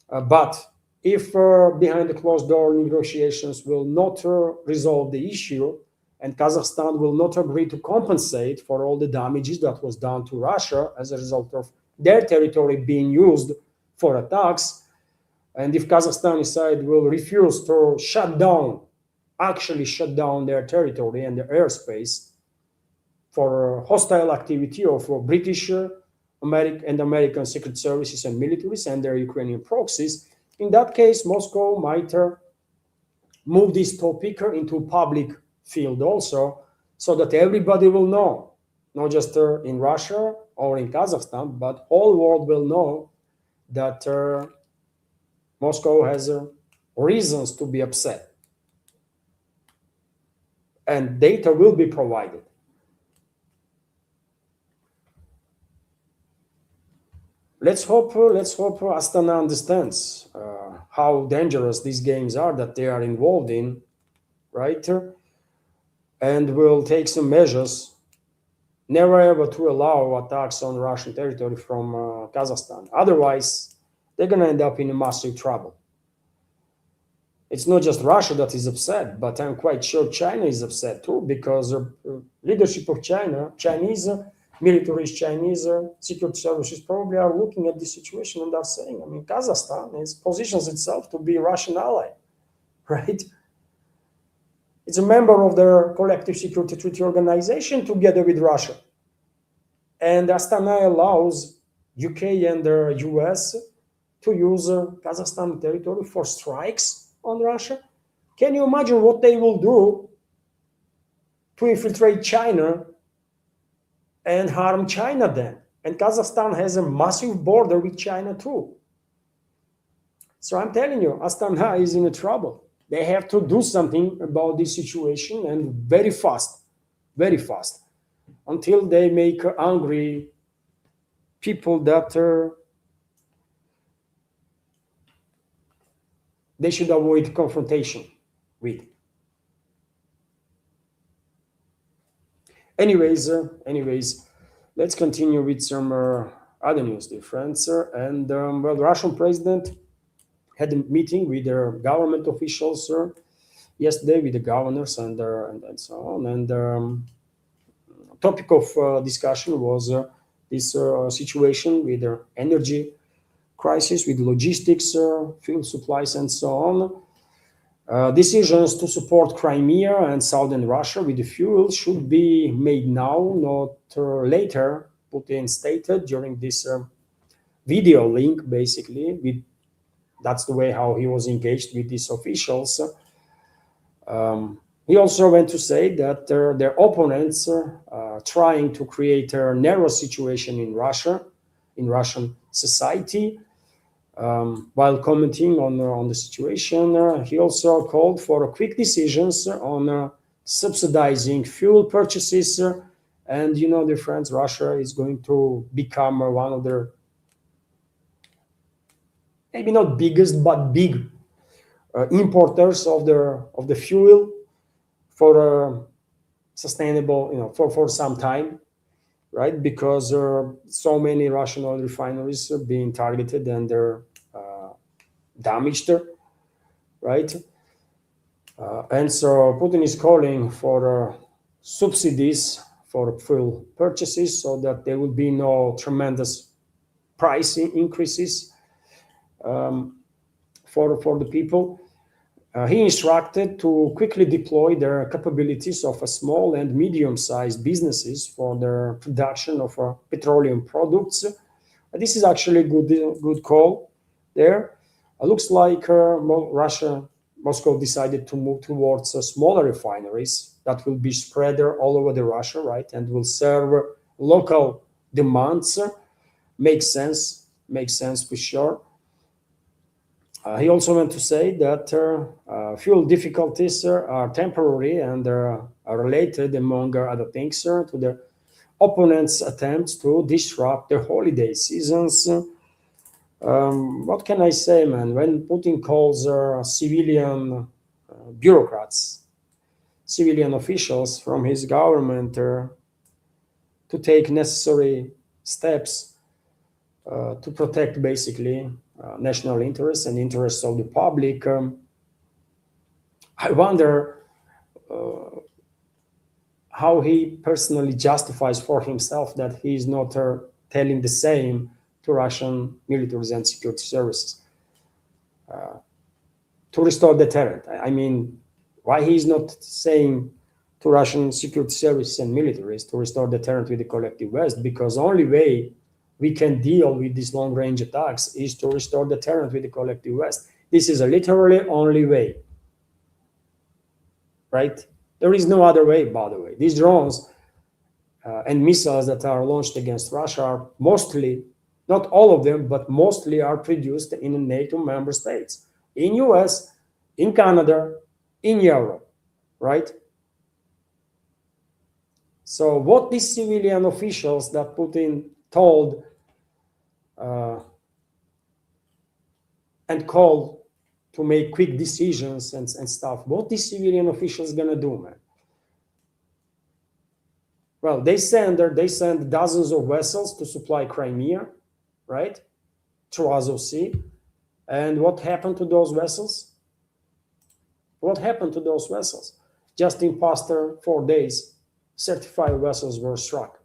But if behind the closed door negotiations will not resolve the issue, and Kazakhstan will not agree to compensate for all the damages that was done to Russia as a result of their territory being used for attacks, and if Kazakhstani side will refuse to actually shut down their territory and their airspace for hostile activity of British, American secret services and militaries and their Ukrainian proxies, in that case, Moscow might move this topic into public field also, so that everybody will know, not just in Russia or in Kazakhstan, but all world will know that Moscow has reasons to be upset, and data will be provided. Let's hope Astana understands how dangerous these games are that they are involved in, right? And will take some measures never ever to allow attacks on Russian territory from Kazakhstan. Otherwise, they're going to end up in massive trouble. It's not just Russia that is upset, but I'm quite sure China is upset too, because leadership of China, Chinese militaries, Chinese security services probably are looking at this situation and are saying, I mean, Kazakhstan positions itself to be a Russian ally, right? It's a member of the Collective Security Treaty Organization together with Russia. And Astana allows UK and the US to use Kazakhstan territory for strikes on Russia. Can you imagine what they will do to infiltrate China and harm China then? And Kazakhstan has a massive border with China too. So I'm telling you, Astana is in trouble. They have to do something about this situation, and very fast, until they make angry people that they should avoid confrontation with. Anyways, let's continue with some other news, dear friends. And well, the Russian president had a meeting with their government officials yesterday, with the governors and so on. And topic of discussion was this situation with their energy crisis, with logistics, fuel supplies, and so on. Decisions to support Crimea and southern Russia with the fuel should be made now, not later, Putin stated during this video link, basically. That's the way how he was engaged with these officials. He also went to say that their opponents are trying to create a narrow situation in Russia, in Russian society. While commenting on the situation, he also called for quick decisions on subsidizing fuel purchases. And dear friends, Russia is going to become one of the maybe not biggest, but big importers of the fuel for sustainable, for some time, right? Because so many Russian oil refineries are being targeted and they're damaged, right? And so Putin is calling for subsidies for fuel purchases so that there will be no tremendous price increases for the people. He instructed to quickly deploy their capabilities of a small and medium-sized businesses for the production of petroleum products. This is actually a good call there. Looks like Moscow decided to move towards smaller refineries that will be spread all over the Russia, right, and will serve local demands. Makes sense for sure. He also went to say that fuel difficulties are temporary and are related, among other things, to the opponents' attempts to disrupt the holiday seasons. What can I say, man? When Putin calls civilian bureaucrats, civilian officials from his government to take necessary steps to protect basically national interests and interests of the public, I wonder how he personally justifies for himself that he is not telling the same to Russian militaries and security services to restore deterrent. I mean, why he is not saying to Russian security services and militaries to restore deterrent with the collective West? Because only way we can deal with these long-range attacks is to restore deterrent with the collective West. This is a literally only way, right? There is no other way, by the way. These drones and missiles that are launched against Russia are mostly, not all of them, but mostly are produced in NATO member states, in US, in Canada, in Europe, right? So what these civilian officials that Putin told and called to make quick decisions and stuff, what these civilian officials gonna do, man? Well, they send dozens of vessels to supply Crimea, right, through Azov Sea. And what happened to those vessels? What happened to those vessels? Just in past 4 days, 35 vessels were struck.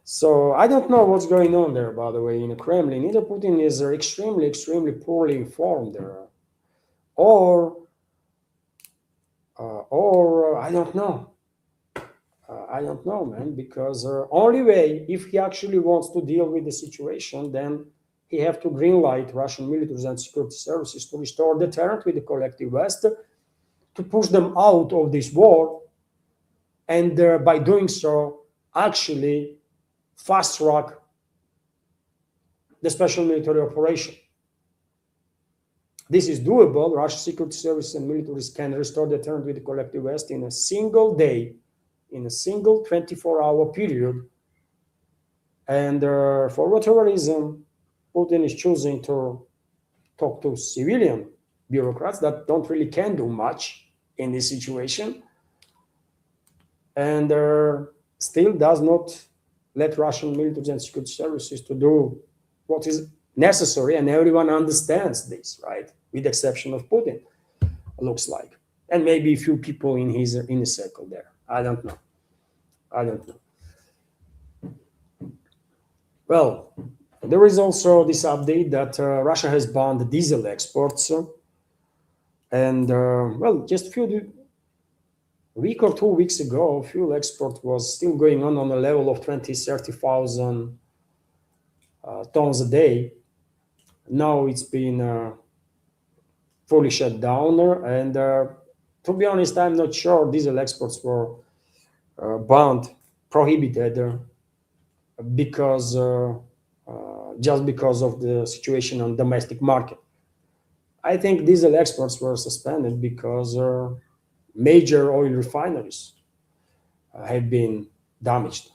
So I don't know what's going on there, by the way, in the Kremlin. Either Putin is extremely, extremely poorly informed there, or I don't know. I don't know, man, because only way, if he actually wants to deal with the situation, then he have to greenlight Russian militaries and security services to restore deterrent with the collective West, to push them out of this war, and by doing so, actually fast track the special military operation. This is doable. Russian security services and militaries can restore deterrent with the collective West in a single day, in a single 24-hour period. And for whatever reason, Putin is choosing to talk to civilian bureaucrats that don't really can do much in this situation, and still does not let Russian military and security services to do what is necessary, and everyone understands this, right? With the exception of Putin, looks like, and maybe a few people in his inner circle there. I don't know. Well, there is also this update that Russia has banned diesel exports, and well, just week or 2 weeks ago, fuel export was still going on a level of 30,000 tons a day. Now it's been fully shut down, and to be honest, I'm not sure diesel exports were banned, prohibited, because just because of the situation on domestic market. I think diesel exports were suspended because major oil refineries have been damaged.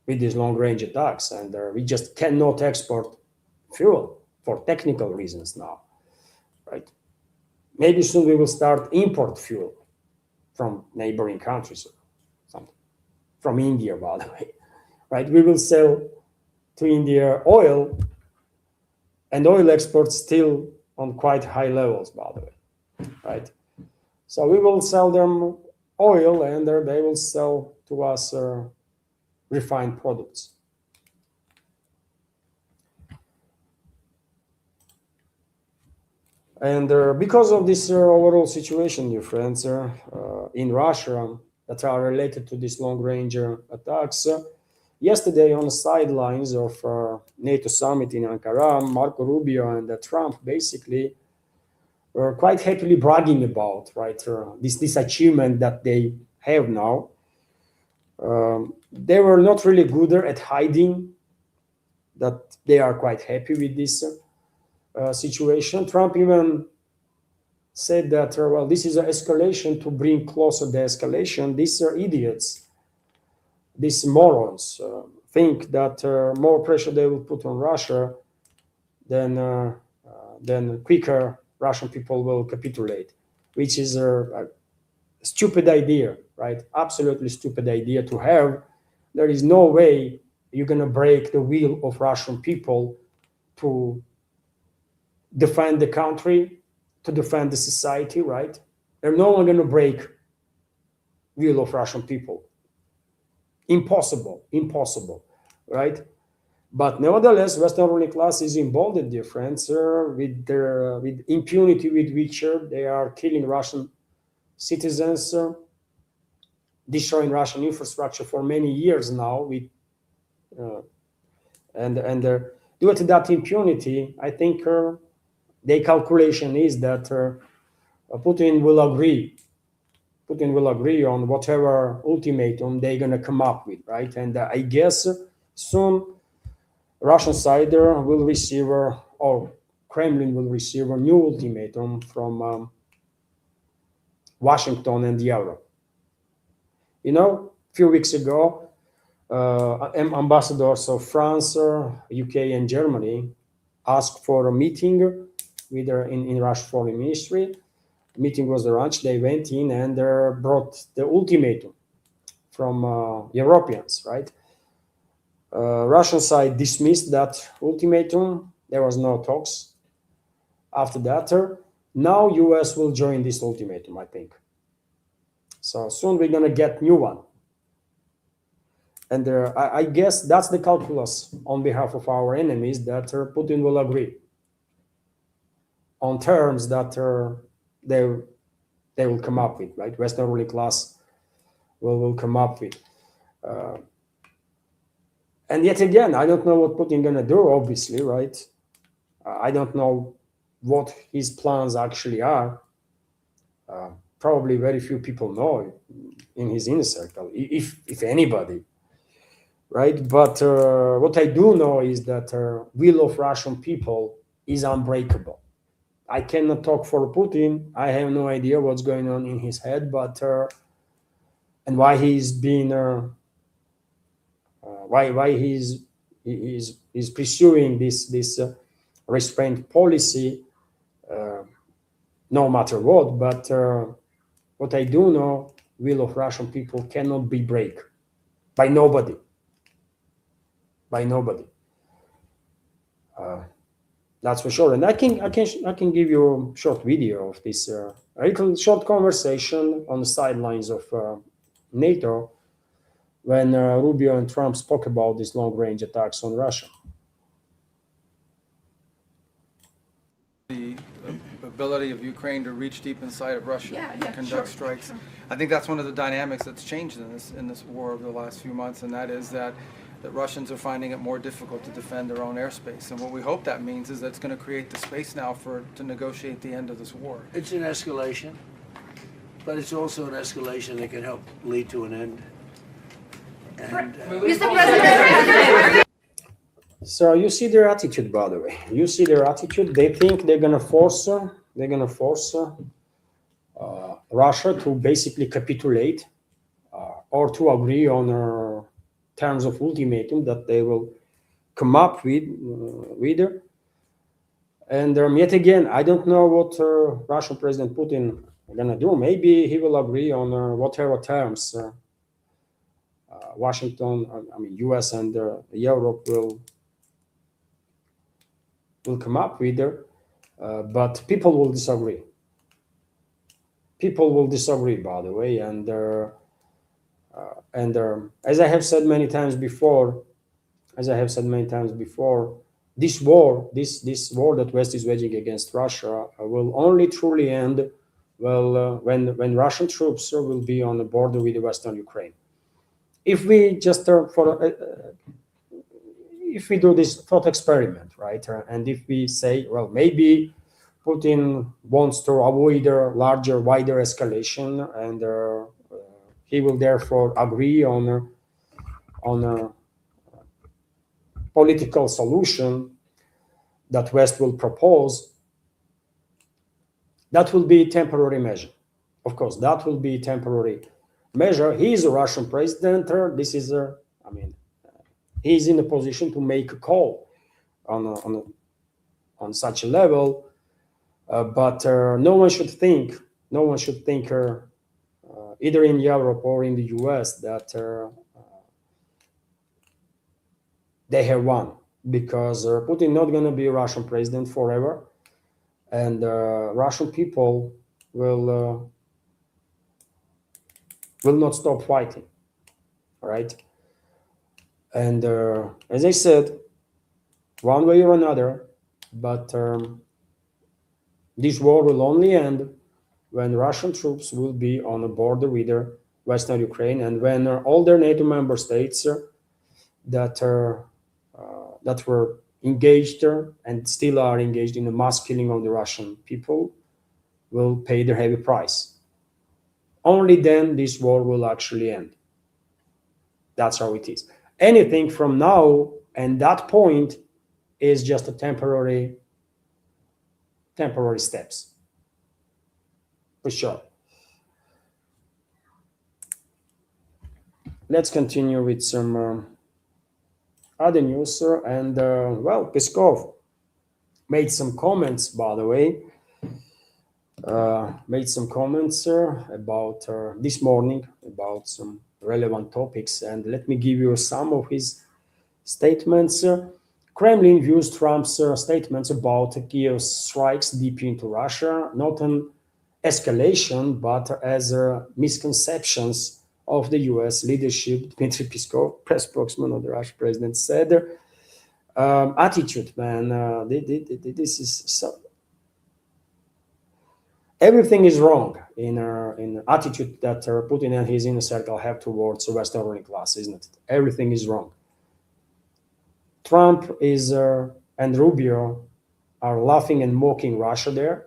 with these long-range attacks, and we just cannot export fuel for technical reasons now, right? Maybe soon we will start import fuel from neighboring countries or something, from India, by the way, right? We will sell to India oil, and oil exports still on quite high levels, by the way, right? So we will sell them oil, and they will sell to us refined products. And because of this overall situation, dear friends, in Russia that are related to these long-range attacks, yesterday on the sidelines of NATO summit in Ankara, Marco Rubio and Trump basically were quite happily bragging about, right, this achievement that they have now. They were not really good at hiding that they are quite happy with this situation. Trump even said that, well, this is an escalation to bring closer the escalation. These are idiots, these morons think that more pressure they will put on Russia, then quicker Russian people will capitulate, which is a stupid idea, right? Absolutely stupid idea to have. There is no way you're going to break the will of Russian people to defend the country, to defend the society, right? They're no longer going to break will of Russian people. Impossible, right? But nevertheless, Western ruling class is emboldened, dear friends, with impunity with which they are killing Russian citizens, destroying Russian infrastructure for many years now. And due to that impunity, I think the calculation is that Putin will agree on whatever ultimatum they're going to come up with, right? And I guess soon Russian side will receive, or Kremlin will receive, a new ultimatum from Washington and Europe. You know, a few weeks ago, ambassadors of France, UK, and Germany asked for a meeting with in Russian Foreign Ministry. The meeting was arranged. They went in and brought the ultimatum from Europeans, right? Russian side dismissed that ultimatum. There was no talks after that. Now US will join this ultimatum, I think. So soon we're going to get new one. And I guess that's the calculus on behalf of our enemies, that Putin will agree on terms that they will come up with, right? Western ruling class will come up with. And yet again, I don't know what Putin going to do, obviously, right? I don't know what his plans actually are. Probably very few people know in his inner circle, if anybody, right? But what I do know is that will of Russian people is unbreakable. I cannot talk for Putin. I have no idea what's going on in his head, but and why he's been why he's pursuing this restraint policy, no matter what. But what I do know, will of Russian people cannot be break by nobody. That's for sure. And I can give you a short video of this, a little short conversation on the sidelines of NATO when Rubio and Trump spoke about these long-range attacks on Russia. The ability of Ukraine to reach deep inside of Russia and conduct strikes. I think that's one of the dynamics that's changed in this war over the last few months, and that is that Russians are finding it more difficult to defend their own airspace. And what we hope that means is that it's going to create the space now to negotiate the end of this war. It's an escalation, but it's also an escalation that can help lead to an end. And, Mr. President. So you see their attitude, by the way. You see their attitude. They think they're gonna force Russia to basically capitulate or to agree on terms of ultimatum that they will come up with. And yet again, I don't know what Russian President Putin gonna do. Maybe he will agree on whatever terms Washington, I mean U.S. and Europe will come up with, but people will disagree. People will disagree, by the way, and as I have said many times before, this war, this war that West is waging against Russia, will only truly end when Russian troops will be on the border with the Western Ukraine. If we just if we do this thought experiment, right, and if we say, well, maybe Putin wants to avoid a larger, wider escalation, and he will therefore agree on a political solution that West will propose. That will be a temporary measure. Of course, that will be a temporary measure. He is a Russian president. This is he is in a position to make a call on such a level. But no one should think either in Europe or in the US that they have won, because Putin not going to be a Russian president forever, and Russian people will not stop fighting, right? And as I said, one way or another, but this war will only end when Russian troops will be on the border with Western Ukraine, and when all their NATO member states that were engaged and still are engaged in the mass killing of the Russian people will pay the heavy price. Only then this war will actually end. That's how it is. Anything from now and that point is just a temporary steps, for sure. Let's continue with some other news, and well, Peskov made some comments, by the way, about this morning about some relevant topics, and let me give you some of his statements. Kremlin views Trump's statements about Kiev's strikes deep into Russia not an escalation, but as misconceptions of the U.S. leadership. Dmitry Peskov, press spokesman of the Russian president, said, "Attitude, man. This is so. Everything is wrong in attitude that Putin and his inner circle have towards the Western ruling class, isn't it? Everything is wrong. Trump is and Rubio are laughing and mocking Russia there,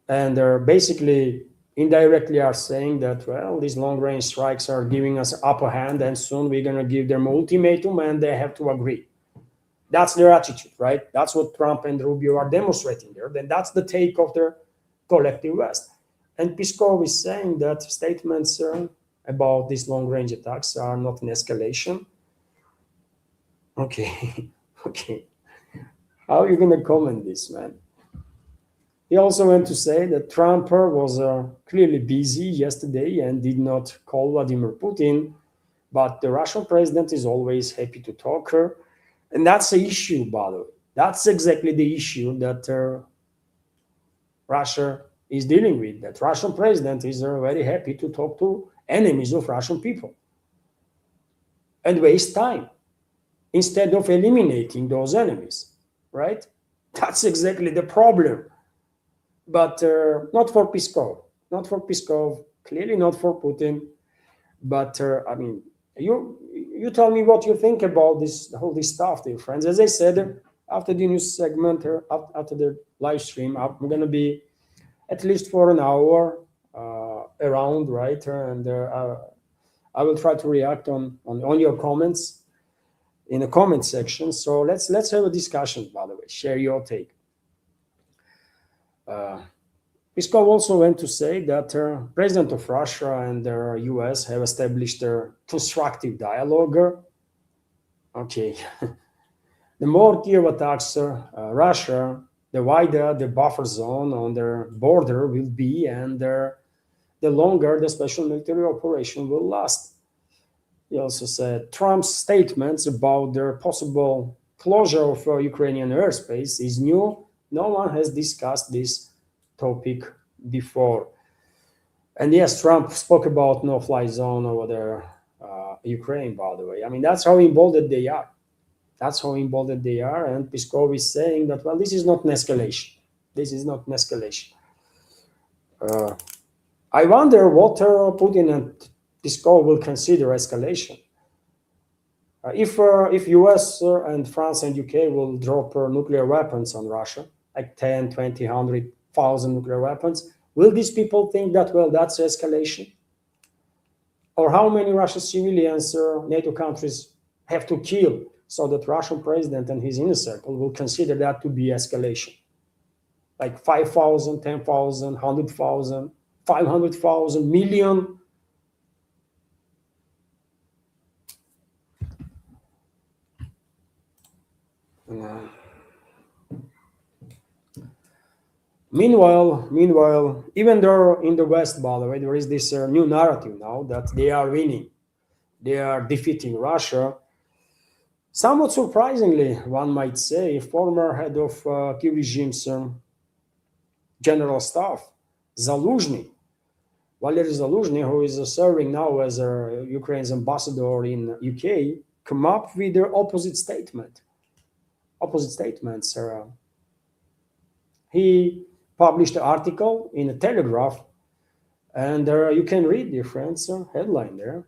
and basically indirectly are saying that, well, these long-range strikes are giving us upper hand, and soon we're going to give them an ultimatum and they have to agree." That's their attitude, right? That's what Trump and Rubio are demonstrating there. Then that's the take of the collective West. And Peskov is saying that statements about these long-range attacks are not an escalation. Okay, okay. How are you going to comment this, man? He also went to say that Trump was clearly busy yesterday and did not call Vladimir Putin, but the Russian president is always happy to talk. And that's the issue, by the way. That's exactly the issue that Russia is dealing with, that Russian president is very happy to talk to enemies of Russian people and waste time instead of eliminating those enemies, right? That's exactly the problem. But not for Peskov, clearly not for Putin. But I mean, you tell me what you think about all this stuff, dear friends. As I said, after the news segment, after the live stream, I'm going to be at least for an hour around, right? And I will try to react on your comments in the comment section. So let's have a discussion, by the way. Share your take. Peskov also went to say that President of Russia and the US have established a constructive dialogue. Okay, the more Kiev attacks Russia, the wider the buffer zone on their border will be, and the longer the special military operation will last. He also said Trump's statements about the possible closure of Ukrainian airspace is new. No one has discussed this topic before. And yes, Trump spoke about no-fly zone over there, Ukraine, by the way. I mean, that's how emboldened they are. That's how emboldened they are. And Peskov is saying that, well, this is not an escalation. This is not an escalation. I wonder what Putin and Peskov will consider escalation. If US and France and UK will drop nuclear weapons on Russia, like 10, 20, 100,000 nuclear weapons, will these people think that, well, that's escalation? Or how many Russian civilians NATO countries have to kill so that Russian president and his inner circle will consider that to be escalation? Like 5,000, 10,000, 100,000, 500,000, million. Meanwhile, even though in the West, by the way, there is this new narrative now that they are winning, they are defeating Russia. Somewhat surprisingly, one might say, former head of Kiev regime's general staff, Zaluzhny, Valery Zaluzhny, who is serving now as Ukraine's ambassador in UK, come up with their opposite statements. He published an article in a Telegraph, and you can read the French headline there.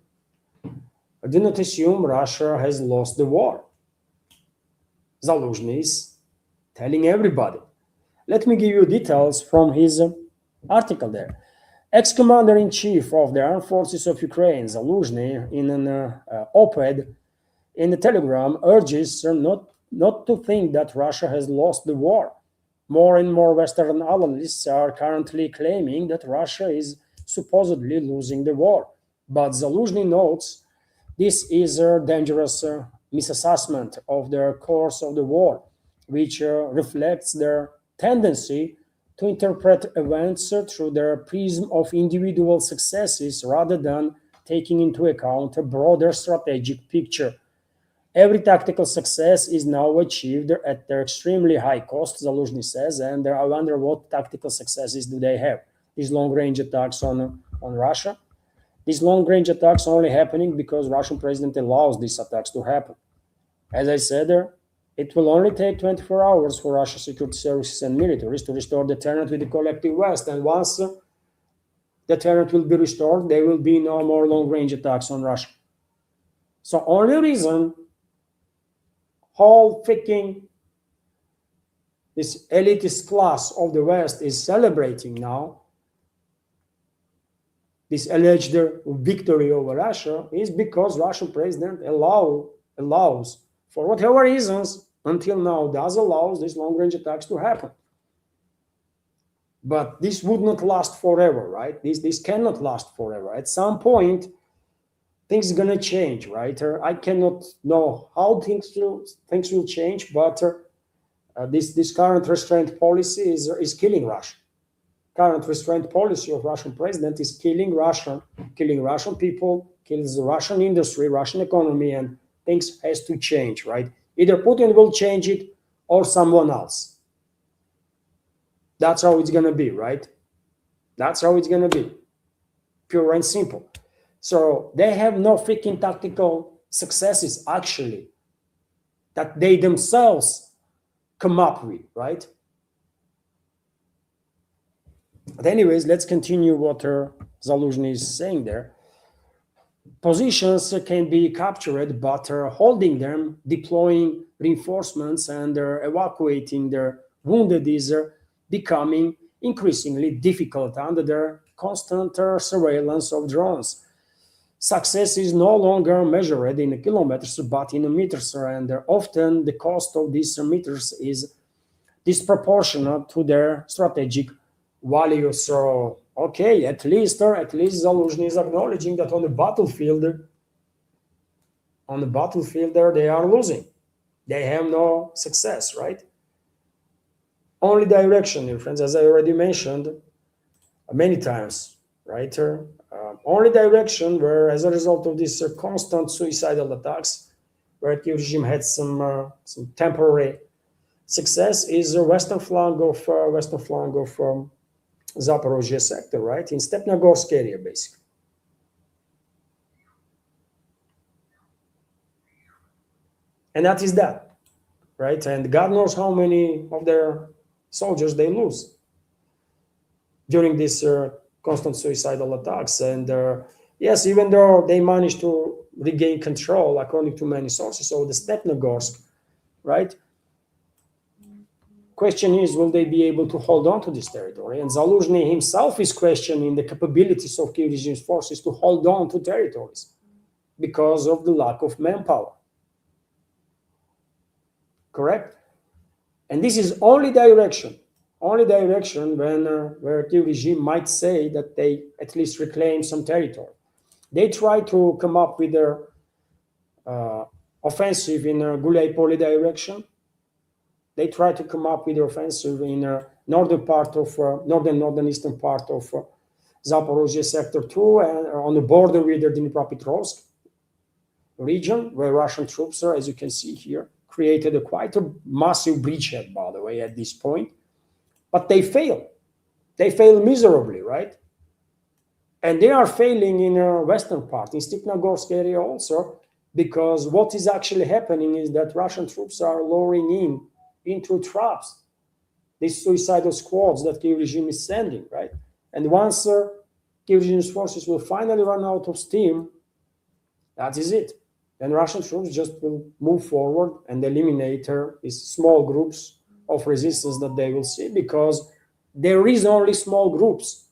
Do not assume Russia has lost the war. Zaluzhny is telling everybody. Let me give you details from his article there. Ex-commander-in-chief of the Armed Forces of Ukraine, Zaluzhny, in an op-ed in the Telegram, urges not to think that Russia has lost the war. More and more Western analysts are currently claiming that Russia is supposedly losing the war. But Zaluzhny notes this is a dangerous misassessment of the course of the war, which reflects their tendency to interpret events through the prism of individual successes rather than taking into account a broader strategic picture. Every tactical success is now achieved at their extremely high cost, Zaluzhny says, and I wonder what tactical successes do they have. These long-range attacks on Russia? These long-range attacks are only happening because Russian president allows these attacks to happen. As I said, it will only take 24 hours for Russian security services and militaries to restore the deterrent with the collective West, and once the deterrent will be restored, there will be no more long-range attacks on Russia. So only reason whole freaking this elitist class of the West is celebrating now this alleged victory over Russia is because Russian president allows, for whatever reasons, until now does allow these long-range attacks to happen. But this would not last forever, right? This cannot last forever. At some point, things are gonna change, right? I cannot know how things will change, but this current restraint policy is killing Russia. Current restraint policy of Russian president is killing Russian people, kills the Russian industry, Russian economy, and things has to change, right? Either Putin will change it or someone else. That's how it's gonna be, right? That's how it's gonna be, pure and simple. So they have no freaking tactical successes, actually, that they themselves come up with, right? But anyways, let's continue what Zaluzhny is saying there. Positions can be captured, but holding them, deploying reinforcements, and evacuating their wounded is becoming increasingly difficult under the constant surveillance of drones. Success is no longer measured in kilometers, but in meters, and often the cost of these meters is disproportionate to their strategic value. So okay, at least Zaluzhny is acknowledging that on the battlefield there they are losing. They have no success, right? Only direction, dear friends, as I already mentioned many times, right? Only direction where, as a result of this constant suicidal attacks, where the regime had some temporary success, is the western flank of Zaporozhye sector, right, in Stepnogorsk area, basically. And that is that, right? And God knows how many of their soldiers they lose during these constant suicidal attacks. And yes, even though they managed to regain control, according to many sources, of the Stepnogorsk, right? Question is, will they be able to hold on to this territory? And Zaluzhny himself is questioning the capabilities of Kiev regime's forces to hold on to territories because of the lack of manpower. Correct? And this is only direction when where the regime might say that they at least reclaim some territory. They try to come up with their offensive in Gulay-Poli direction. They try to come up with the offensive in northeastern part of Zaporozhye sector 2, and on the border with the Dnipropetrovsk region, where Russian troops are, as you can see here, created quite a massive bridgehead, by the way, at this point. But they fail. They fail miserably, right? And they are failing in western part, in Stepnogorsk area also, because what is actually happening is that Russian troops are luring into traps these suicidal squads that Kiev regime is sending, right? And once Kiev regime's forces will finally run out of steam, that is it. And Russian troops just will move forward and eliminate these small groups of resistance that they will see, because there is only small groups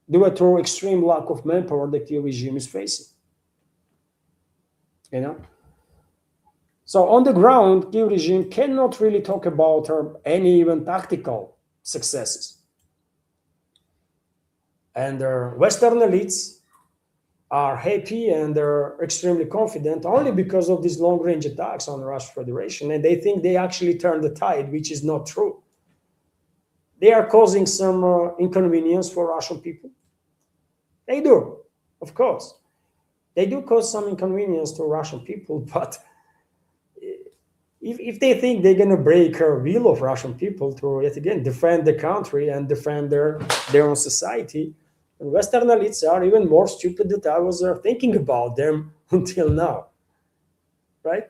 due to extreme lack of manpower the Kiev regime is facing. You know? So on the ground, Kiev regime cannot really talk about any even tactical successes. And Western elites are happy and they're extremely confident only because of these long-range attacks on the Russian Federation, and they think they actually turn the tide, which is not true. They are causing some inconvenience for Russian people. They do, of course. They do cause some inconvenience to Russian people, but if they think they're going to break a will of Russian people to, yet again, defend the country and defend their own society, and Western elites are even more stupid than I was thinking about them until now, right?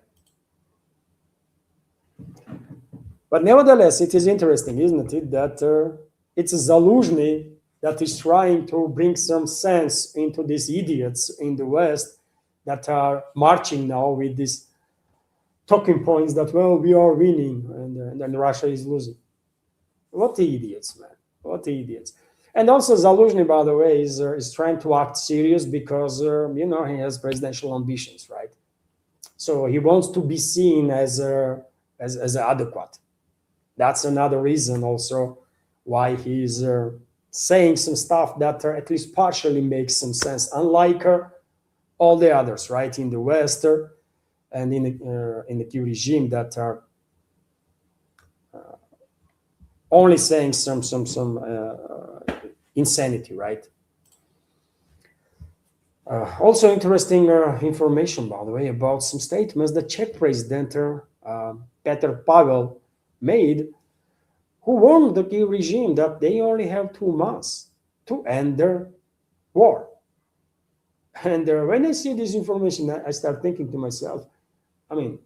But nevertheless, it is interesting, isn't it, that it's Zaluzhny that is trying to bring some sense into these idiots in the West that are marching now with these talking points that, well, we are winning and Russia is losing. What idiots, man. What idiots. And also Zaluzhny, by the way, is trying to act serious because, he has presidential ambitions, right? So he wants to be seen as adequate. That's another reason also why he's saying some stuff that at least partially makes some sense, unlike all the others, right, in the West and in the Kiev regime that are only saying some insanity, right? Also interesting information, by the way, about some statements that Czech President Petr Pavel made, who warned the Kiev regime that they only have 2 months to end their war. And when I see this information, I start thinking to myself, 2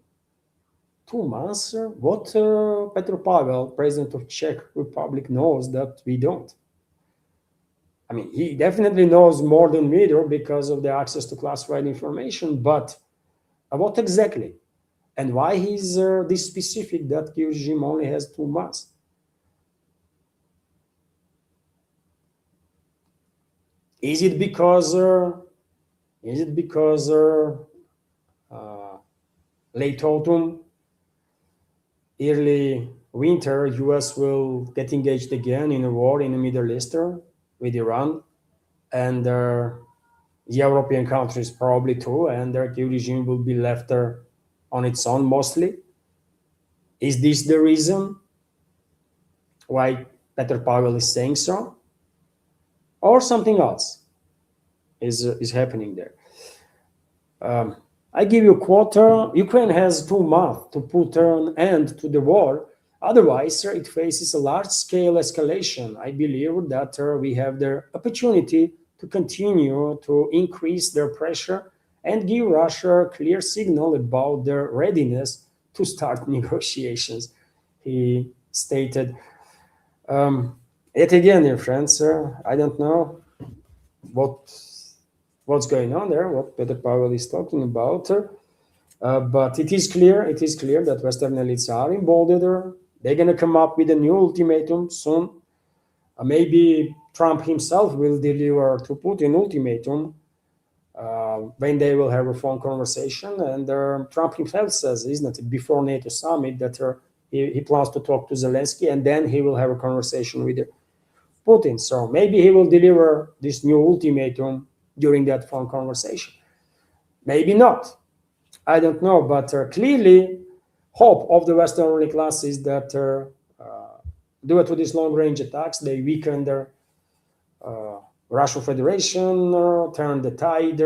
months? What Petr Pavel, president of Czech Republic, knows that we don't? He definitely knows more than we do because of the access to classified information, but what exactly? And why he's this specific that Kiev regime only has 2 months? Is it because late autumn, early winter, US will get engaged again in a war in the Middle East with Iran, and European countries probably too, and the regime will be left on its own mostly. Is this the reason why Peter Pavel is saying so, or something else is happening there? I give you a quarter. Ukraine has 2 months to put an end to the war. Otherwise, it faces a large-scale escalation. I believe that we have the opportunity to continue to increase their pressure and give Russia a clear signal about their readiness to start negotiations, he stated. Yet again, dear friends, I don't know what's going on there, what Peter Pavel is talking about. But it is clear that Western elites are emboldened. They're going to come up with a new ultimatum soon. Maybe Trump himself will deliver to Putin ultimatum when they will have a phone conversation. And Trump himself says, isn't it, before NATO summit, that he plans to talk to Zelensky, and then he will have a conversation with Putin. So maybe he will deliver this new ultimatum during that phone conversation. Maybe not. I don't know, but clearly, hope of the Western ruling class is that due to these long-range attacks, they weaken their Russian Federation, turn the tide,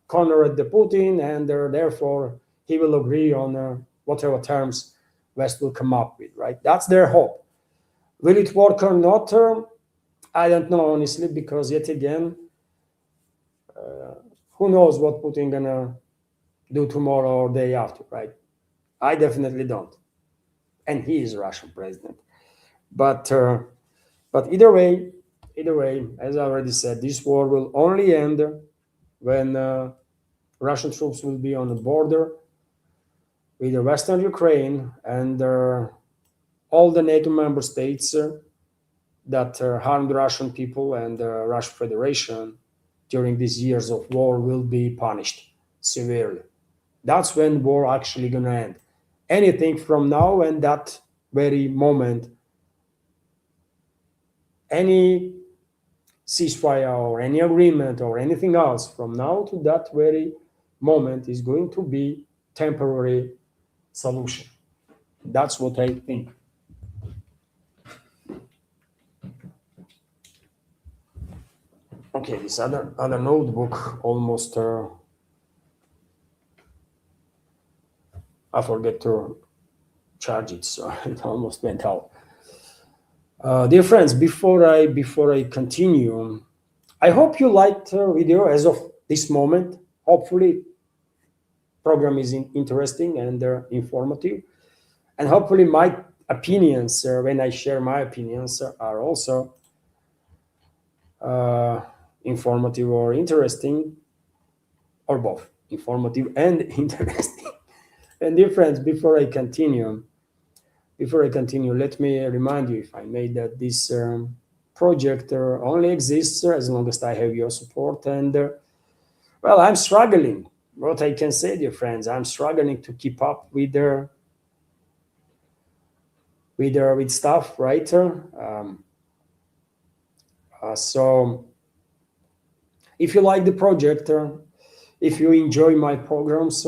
corner the Putin, and therefore he will agree on whatever terms West will come up with. Right? That's their hope. Will it work or not? I don't know honestly, because yet again, who knows what Putin gonna do tomorrow or day after, right? I definitely don't, and he is Russian president. But either way, as I already said, this war will only end when Russian troops will be on the border with the Western Ukraine and all the NATO member states that harmed Russian people and Russian Federation during these years of war will be punished severely. That's when war actually gonna end. Anything from now and that very moment, any ceasefire or any agreement or anything else from now to that very moment is going to be temporary solution. That's what I think. Okay, this other notebook almost I forget to charge it, so it almost went out. Dear friends, before I continue, I hope you liked the video as of this moment. Hopefully, program is interesting and informative, and hopefully my opinions, when I share my opinions, are also informative or interesting, or both informative and interesting. And dear friends, before I continue, let me remind you, if I may, that this project only exists as long as I have your support. And well, I'm struggling. What I can say, dear friends, I'm struggling to keep up with stuff, right? So, if you like the project, if you enjoy my programs,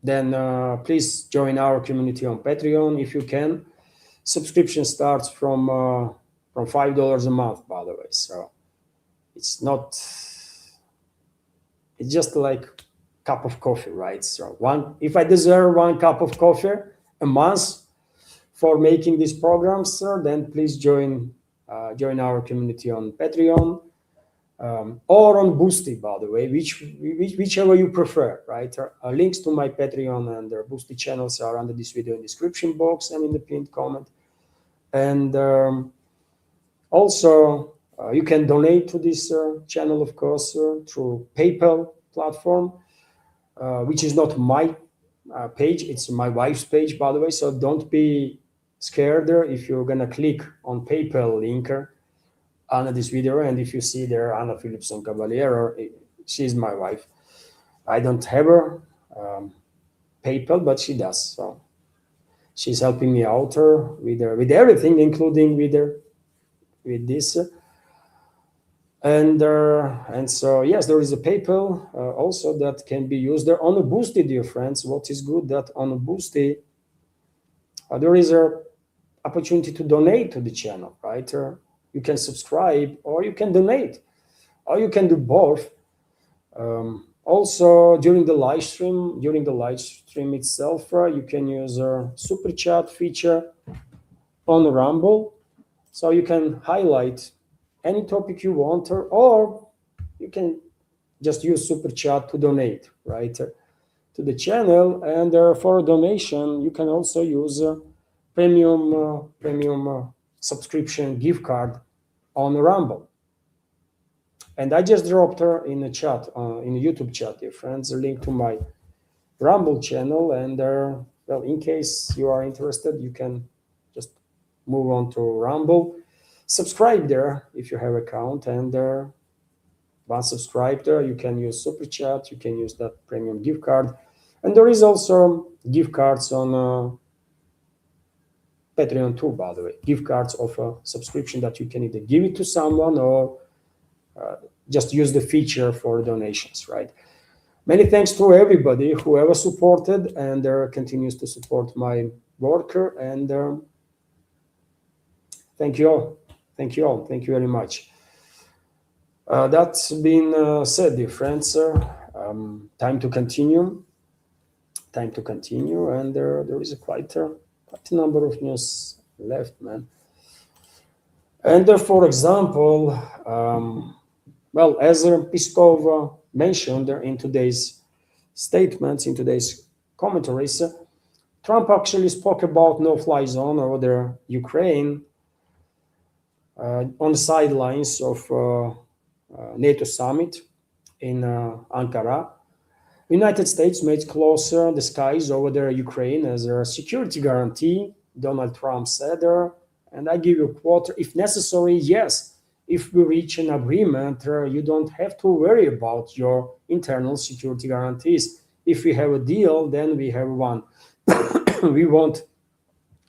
then please join our community on Patreon if you can. Subscription starts from $5 a month, by the way. So it's just like a cup of coffee, right? So if I deserve 1 cup of coffee a month for making these programs, then please join our community on Patreon. Or on Boosty, by the way, whichever you prefer, right? Links to my Patreon and their Boosty channels are under this video in the description box and in the pinned comment. And also, you can donate to this channel, of course, through PayPal platform, which is not my page, it's my wife's page, by the way. So don't be scared if you're gonna click on PayPal link under this video, and if you see there Anna Philipson Caballero, she's my wife. I don't have her PayPal, but she does. So She's helping me out with everything, including with this. And so yes, there is a PayPal also that can be used there on a Boosty, dear friends. What is good that on a Boosty there is a opportunity to donate to the channel, right? You can subscribe or you can donate, or you can do both. Also, during the live stream itself, you can use a super chat feature on Rumble, so you can highlight any topic you want, or you can just use super chat to donate, right, to the channel. And for a donation, you can also use premium subscription gift card on Rumble. And I just dropped her in the chat, in the YouTube chat, dear friends, a link to my Rumble channel. And well, in case you are interested, you can just move on to Rumble, subscribe there if you have account, and once subscribed there, you can use super chat, you can use that premium gift card, and there is also gift cards on Patreon too, by the way, gift cards of a subscription that you can either give it to someone or just use the feature for donations, right? Many thanks to everybody who ever supported and continues to support my work. And thank you all. Thank you all. Thank you very much. That's been said, dear friends. Time to continue. Time to continue. And there is quite a number of news left, man. And for example, well, as Peskov mentioned in today's statements, in today's commentaries, Trump actually spoke about no-fly zone over Ukraine on the sidelines of NATO summit in Ankara. United States made closer the skies over Ukraine as a security guarantee, Donald Trump said there. And I give you a quote: if necessary, yes. If we reach an agreement, you don't have to worry about your internal security guarantees. If we have a deal, then we have one. We won't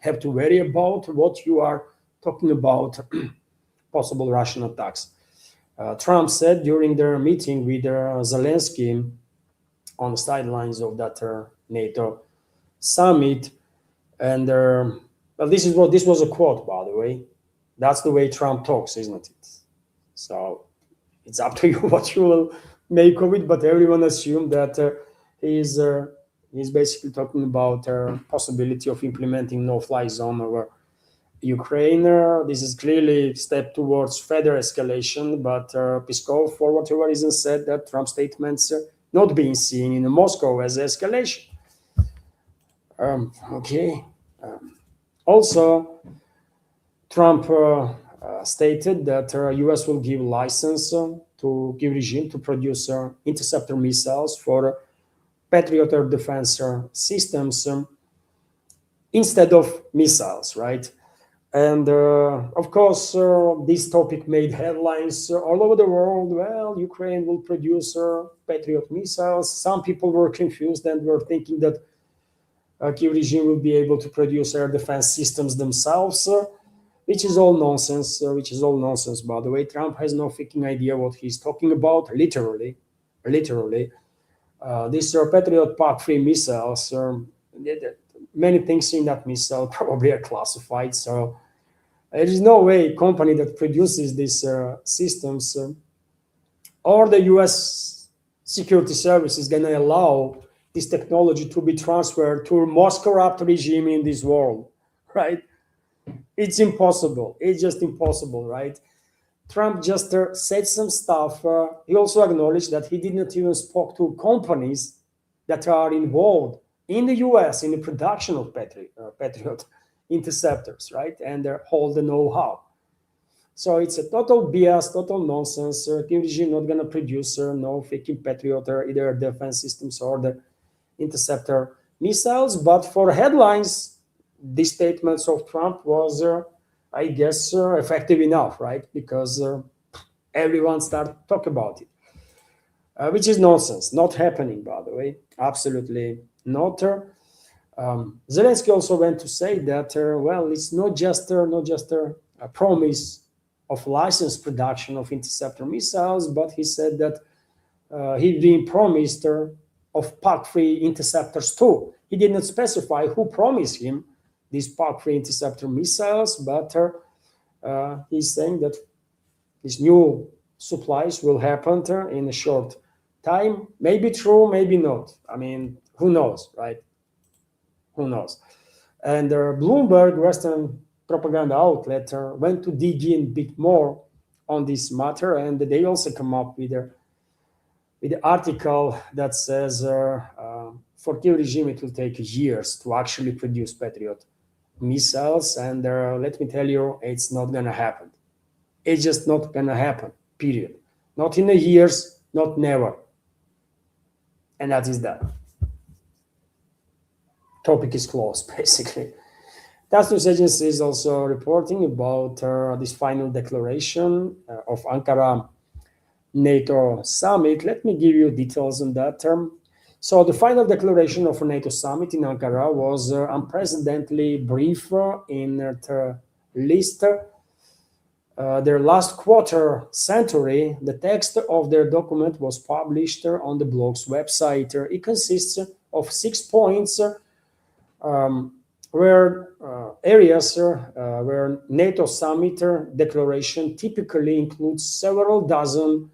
have to worry about what you are talking about, possible Russian attacks. Trump said during their meeting with Zelensky on the sidelines of that NATO summit. And well, this was a quote, by the way. That's the way Trump talks, isn't it? So it's up to you what you will make of it. But everyone assumed that he's basically talking about possibility of implementing no-fly zone over Ukraine. This is clearly a step towards further escalation. But Peskov, for whatever reason, said that Trump's statements not being seen in Moscow as escalation. Okay. Also, Trump stated that U.S. will give license to give regime to produce interceptor missiles for Patriot air defense systems instead of missiles, right? And of course, this topic made headlines all over the world. Well, Ukraine will produce Patriot missiles. Some people were confused and were thinking that Kyiv regime will be able to produce air defense systems themselves, which is all nonsense. By the way, Trump has no freaking idea what he's talking about. Literally, these are Patriot PAC-3 missiles. Many things in that missile probably are classified. So there is no way a company that produces these systems or the U.S. security service is going to allow this technology to be transferred to the most corrupt regime in this world, right? It's impossible. It's just impossible, right? Trump just said some stuff. He also acknowledged that he did not even spoke to companies that are involved in the U.S. in the production of Patriot interceptors, right? And they hold the know-how. So it's a total BS, total nonsense. Kyiv regime not going to produce no freaking Patriot or either defense systems or the interceptor missiles. But for headlines, these statements of Trump was, I guess, effective enough, right? Because everyone started to talk about it, which is nonsense. Not happening, by the way. Absolutely not. Zelensky also went to say that, well, it's not just a promise of licensed production of interceptor missiles, but he said that he'd been promised of PAC-free interceptors too. He did not specify who promised him these PAC-free interceptor missiles, but he's saying that these new supplies will happen in a short time. Maybe true, maybe not. I mean, who knows, right? Who knows? And Bloomberg, Western propaganda outlet, went to dig in a bit more on this matter, and they also come up with the article that says for Kiev regime it will take years to actually produce Patriot missiles, and let me tell you, it's not gonna happen. It's just not gonna happen. Period. Not in a years, not never. And that is that. Topic is closed, basically. TASS news agency is also reporting about this final declaration of Ankara NATO summit. Let me give you details on that term. So the final declaration of a NATO summit in Ankara was unprecedentedly brief in the list. Their last quarter century, the text of their document was published on the blog's website. It consists of 6 points where areas where NATO summit declaration typically includes several dozen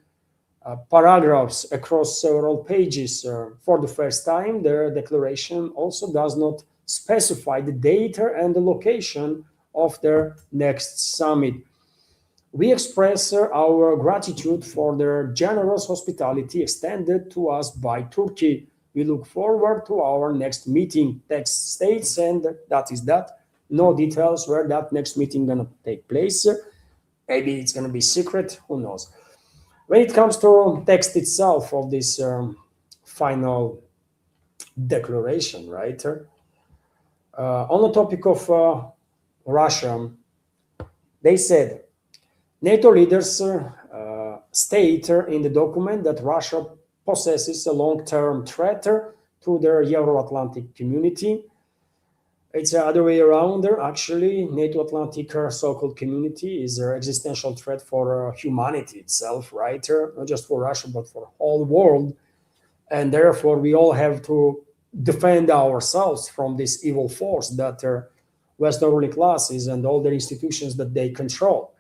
paragraphs across several pages. For the first time, their declaration also does not specify the date and the location of their next summit. We express our gratitude for their generous hospitality extended to us by Turkey. We look forward to our next meeting, text states, and that is that. No details where that next meeting gonna take place. Maybe it's gonna be secret, who knows. When it comes to text itself of this final declaration, right? On the topic of Russia, they said, NATO leaders state in the document that Russia possesses a long-term threat to their Euro-Atlantic community. It's the other way around. Actually, NATO-Atlantic so-called community is an existential threat for humanity itself, right? Not just for Russia, but for the whole world. And therefore, we all have to defend ourselves from this evil force that Western ruling classes and all their institutions that they control.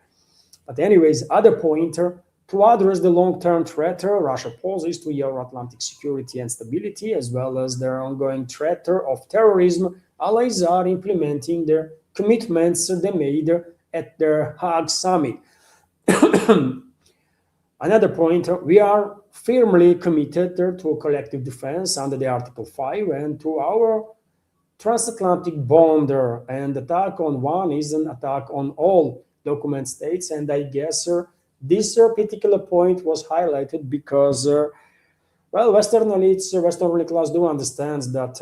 But anyways, other pointer, to address the long-term threat Russia poses to Euro-Atlantic security and stability, as well as their ongoing threat of terrorism, allies are implementing their commitments they made at their Hague summit. Another point, we are firmly committed to collective defense under the Article 5 and to our transatlantic bond, and attack on one is an attack on all document states. And I guess this particular point was highlighted because, well, Western elites, Western ruling class do understand that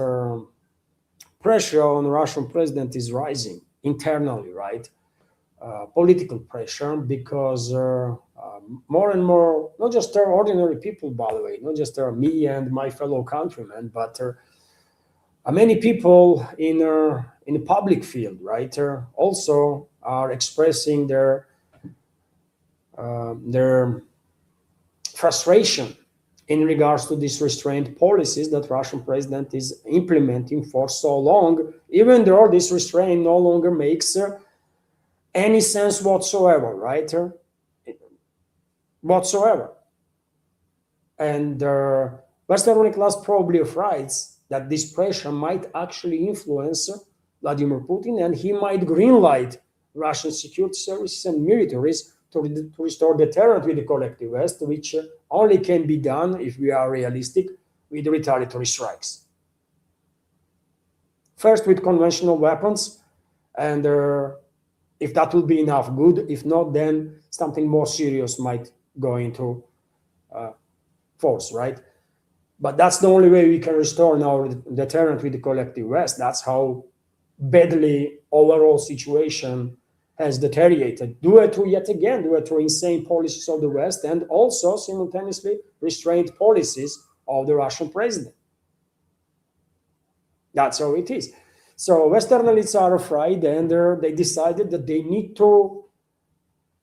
pressure on the Russian president is rising internally, right? Political pressure, because more and more, not just ordinary people, by the way, not just me and my fellow countrymen, but many people in the public field, right, also are expressing their frustration in regards to these restraint policies that Russian president is implementing for so long, even though this restraint no longer makes any sense whatsoever, right? Whatsoever. And Western ruling class probably afraid that this pressure might actually influence Vladimir Putin, and he might greenlight Russian security services and militaries to restore deterrent with the collective West, which only can be done, if we are realistic, with retaliatory strikes. First with conventional weapons, and if that will be enough, good. If not, then something more serious might go into force, right? But that's the only way we can restore our deterrent with the collective West. That's how badly overall situation has deteriorated due to insane policies of the West, and also simultaneously restraint policies of the Russian president. That's how it is. So Western elites are afraid, and they decided that they need to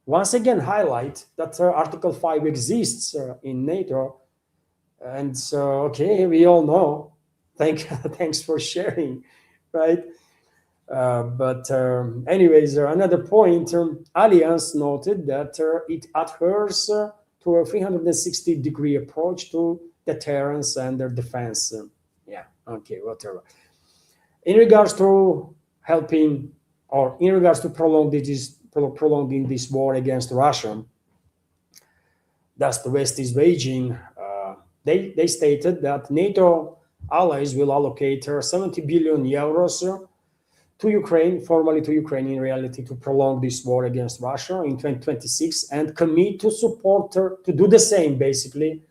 once again highlight that Article 5 exists in NATO. And so, okay, we all know. Thanks for sharing, right? But anyways, another point, Alliance noted that it adheres to a 360-degree approach to deterrence and their defense. Yeah, okay, whatever. In regards to helping, or in regards to prolonging this war against Russia, that the West is waging, they stated that NATO allies will allocate 70 billion euros to Ukraine, formally to Ukraine in reality, to prolong this war against Russia in 2026 and commit to support to do the same basically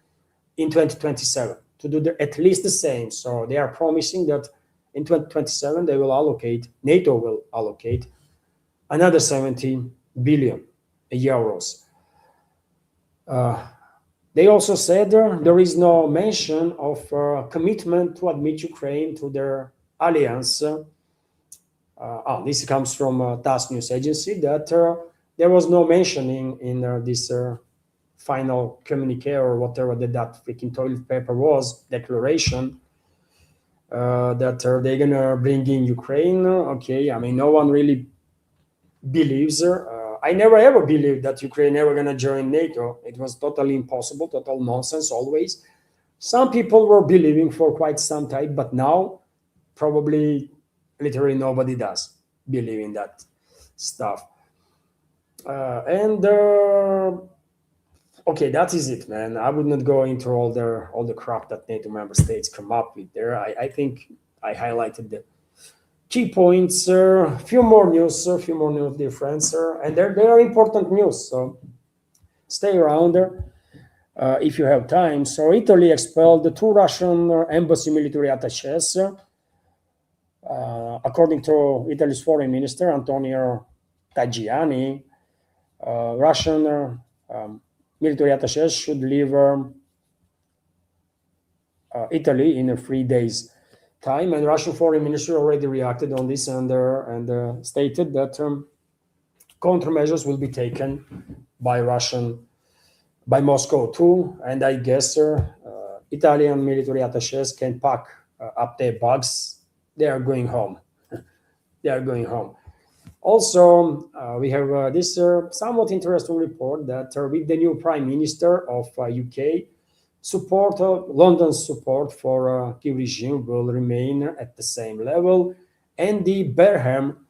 in 2027, to do at least the same. So they are promising that in 2027 they will allocate, NATO will allocate another 70 billion euros. They also said there is no mention of commitment to admit Ukraine to their alliance. This comes from TASS news agency that there was no mentioning in this final communique or whatever that freaking toilet paper was, declaration, that they're gonna bring in Ukraine. Okay, I mean, no one really believes. I never ever believed that Ukraine ever gonna join NATO. It was totally impossible, total nonsense always. Some people were believing for quite some time, but now probably literally nobody does believe in that stuff. Okay, that is it, man. I would not go into all the crap that NATO member states come up with there. I think I highlighted the key points. Few more news, dear friends, and they are important news. So stay around there if you have time. So Italy expelled the 2 Russian embassy military attaches. According to Italy's foreign minister Antonio Tajani, Russian military attaches should leave Italy in 3 days' time, and Russian foreign ministry already reacted on this and stated that countermeasures will be taken by Moscow too, and I guess Italian military attaches can pack up their bags. They are going home. They are going home. Also, we have this somewhat interesting report that with the new Prime Minister of UK, London's support for Kyiv regime will remain at the same level. Andy Burnham,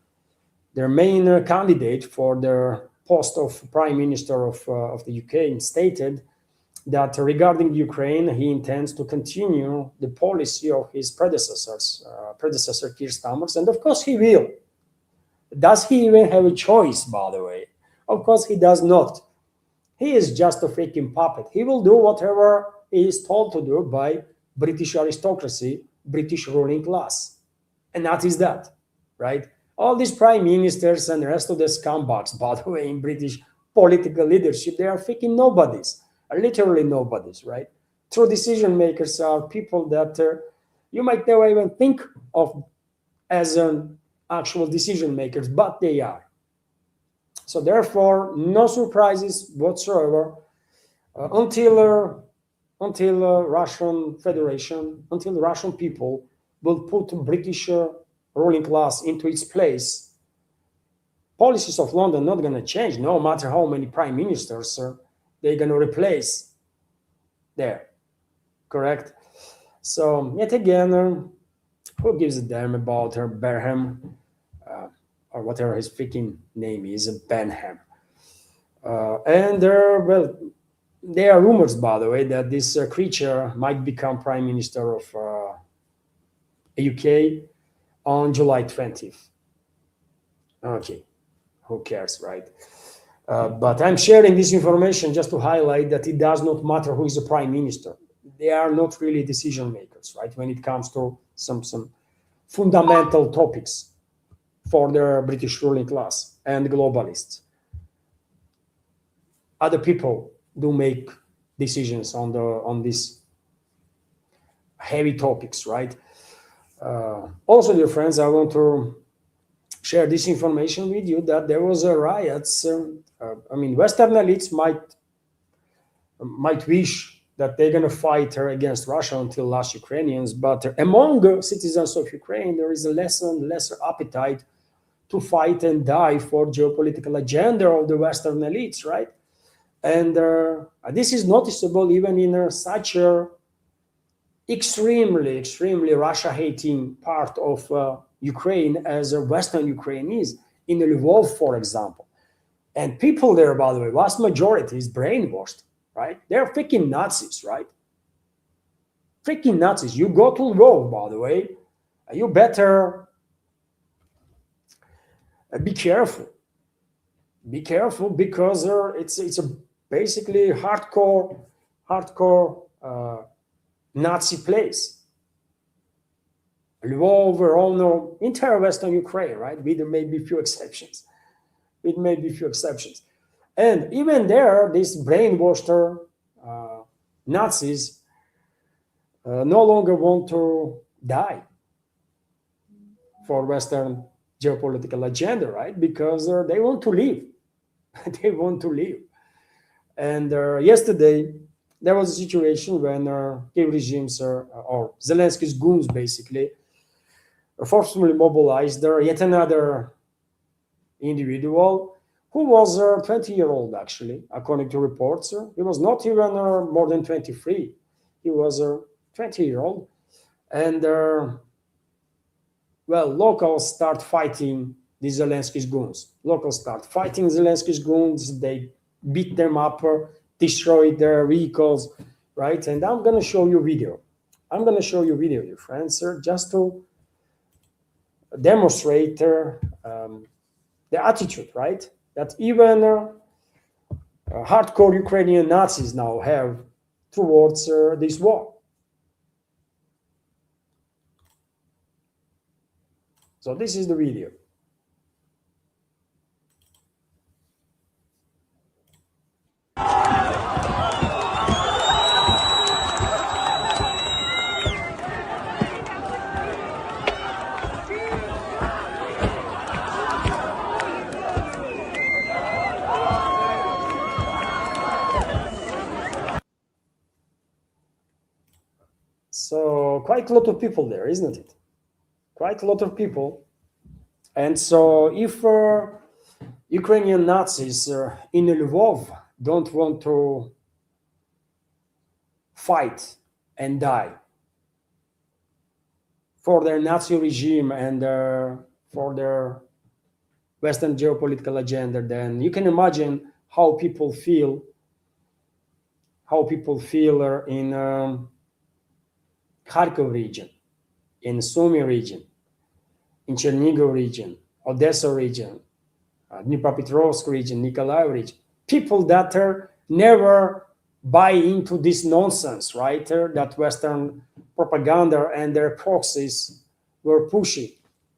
their main candidate for the post of Prime Minister of the UK, stated that regarding Ukraine, he intends to continue the policy of his predecessor Keir Starmer, and of course he will. Does he even have a choice, by the way? Of course he does not. He is just a freaking puppet. He will do whatever he is told to do by British aristocracy, British ruling class. And that is that, right? All these prime ministers and the rest of the scumbags, by the way, in British political leadership, they are freaking nobodies, literally nobodies, right? True decision makers are people that you might never even think of as an actual decision makers, but they are. So therefore, no surprises whatsoever until Russian Federation, until the Russian people will put British ruling class into its place. Policies of London not going to change, no matter how many prime ministers they're going to replace there. Correct? So yet again, who gives a damn about Burnham or whatever his freaking name is, Benham? And there are rumors, by the way, that this creature might become Prime Minister of UK on July 20th. Okay, who cares, right? But I'm sharing this information just to highlight that it does not matter who is the Prime Minister. They are not really decision makers, right? When it comes to some fundamental topics for the British ruling class and globalists. Other people do make decisions on these heavy topics, right? Also, dear friends, I want to share this information with you that there was a riots. I mean, Western elites might wish that they're going to fight against Russia until last Ukrainians, but among citizens of Ukraine, there is a lesser appetite to fight and die for geopolitical agenda of the Western elites, right? And this is noticeable even in such a extremely Russia-hating part of Ukraine as Western Ukraine is, in Lvov, for example. And people there, by the way, vast majority is brainwashed, right? They're freaking Nazis, right? Freaking Nazis. You go to Lvov, by the way, you better be careful. Be careful because it's a basically hardcore Nazi place. Lvov, Rovno, entire Western Ukraine, right? With maybe a few exceptions. With maybe a few exceptions. And even there, these brainwashed Nazis no longer want to die for Western geopolitical agenda, right? Because they want to live. They want to live. And yesterday, there was a situation when Kiev regimes or Zelensky's goons basically forcefully mobilized yet another individual who was 20-year-old, actually, according to reports. He was not even more than 23. He was a 20-year-old. And, well, locals start fighting the Zelensky's goons. Locals start fighting Zelensky's goons. They beat them up, destroy their vehicles, right? And I'm going to show you video. I'm going to show you video, dear friends, just to demonstrate the attitude, right? That even hardcore Ukrainian Nazis now have towards this war. So this is the video. So quite a lot of people there, isn't it? Quite a lot of people. And so if Ukrainian Nazis in Lvov don't want to fight and die for their Nazi regime and for their Western geopolitical agenda, then you can imagine how people feel in Kharkov region, in Sumy region, in Chernigov region, Odessa region, Dnipropetrovsk region, Nikolaev region. People that never buy into this nonsense, right? That Western propaganda and their proxies were pushing.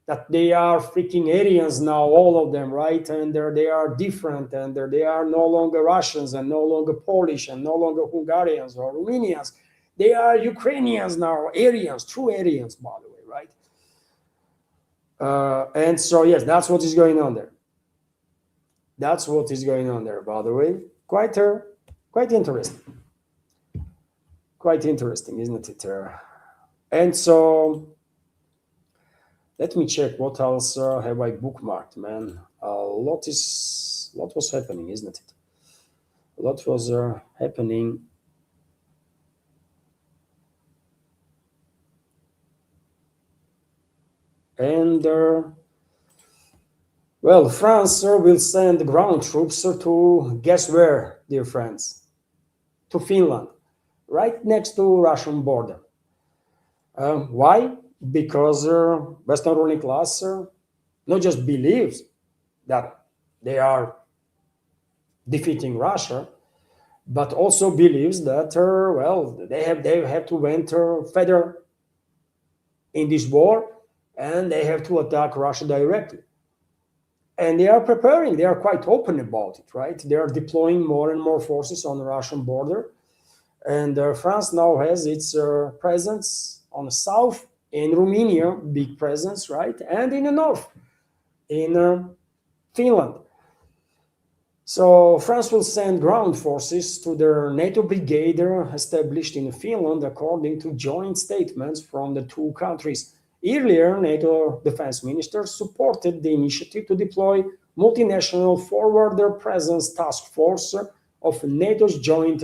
That they are freaking Aryans now, all of them, right? And they are different, and they are no longer Russians and no longer Polish and no longer Hungarians or Romanians. They are Ukrainians now, Aryans, true Aryans, by the way, right? And so, yes, that's what is going on there. That's what is going on there, by the way. Quite interesting. Quite interesting, isn't it? And so, let me check what else have I bookmarked, man. A lot was happening, isn't it? A lot was happening. And well, France will send ground troops to guess where, dear friends? To Finland, right next to Russian border. Why? Because Western ruling class not just believes that they are defeating Russia, but also believes that well, they have to enter further in this war, and they have to attack Russia directly. And they are preparing, they are quite open about it, right? They are deploying more and more forces on the Russian border. And France now has its presence on the south In Romania, big presence, right? And in the north, in Finland. So France will send ground forces to the NATO brigade established in Finland, according to joint statements from the two countries. Earlier, NATO defense ministers supported the initiative to deploy multinational forward presence task force of NATO's joint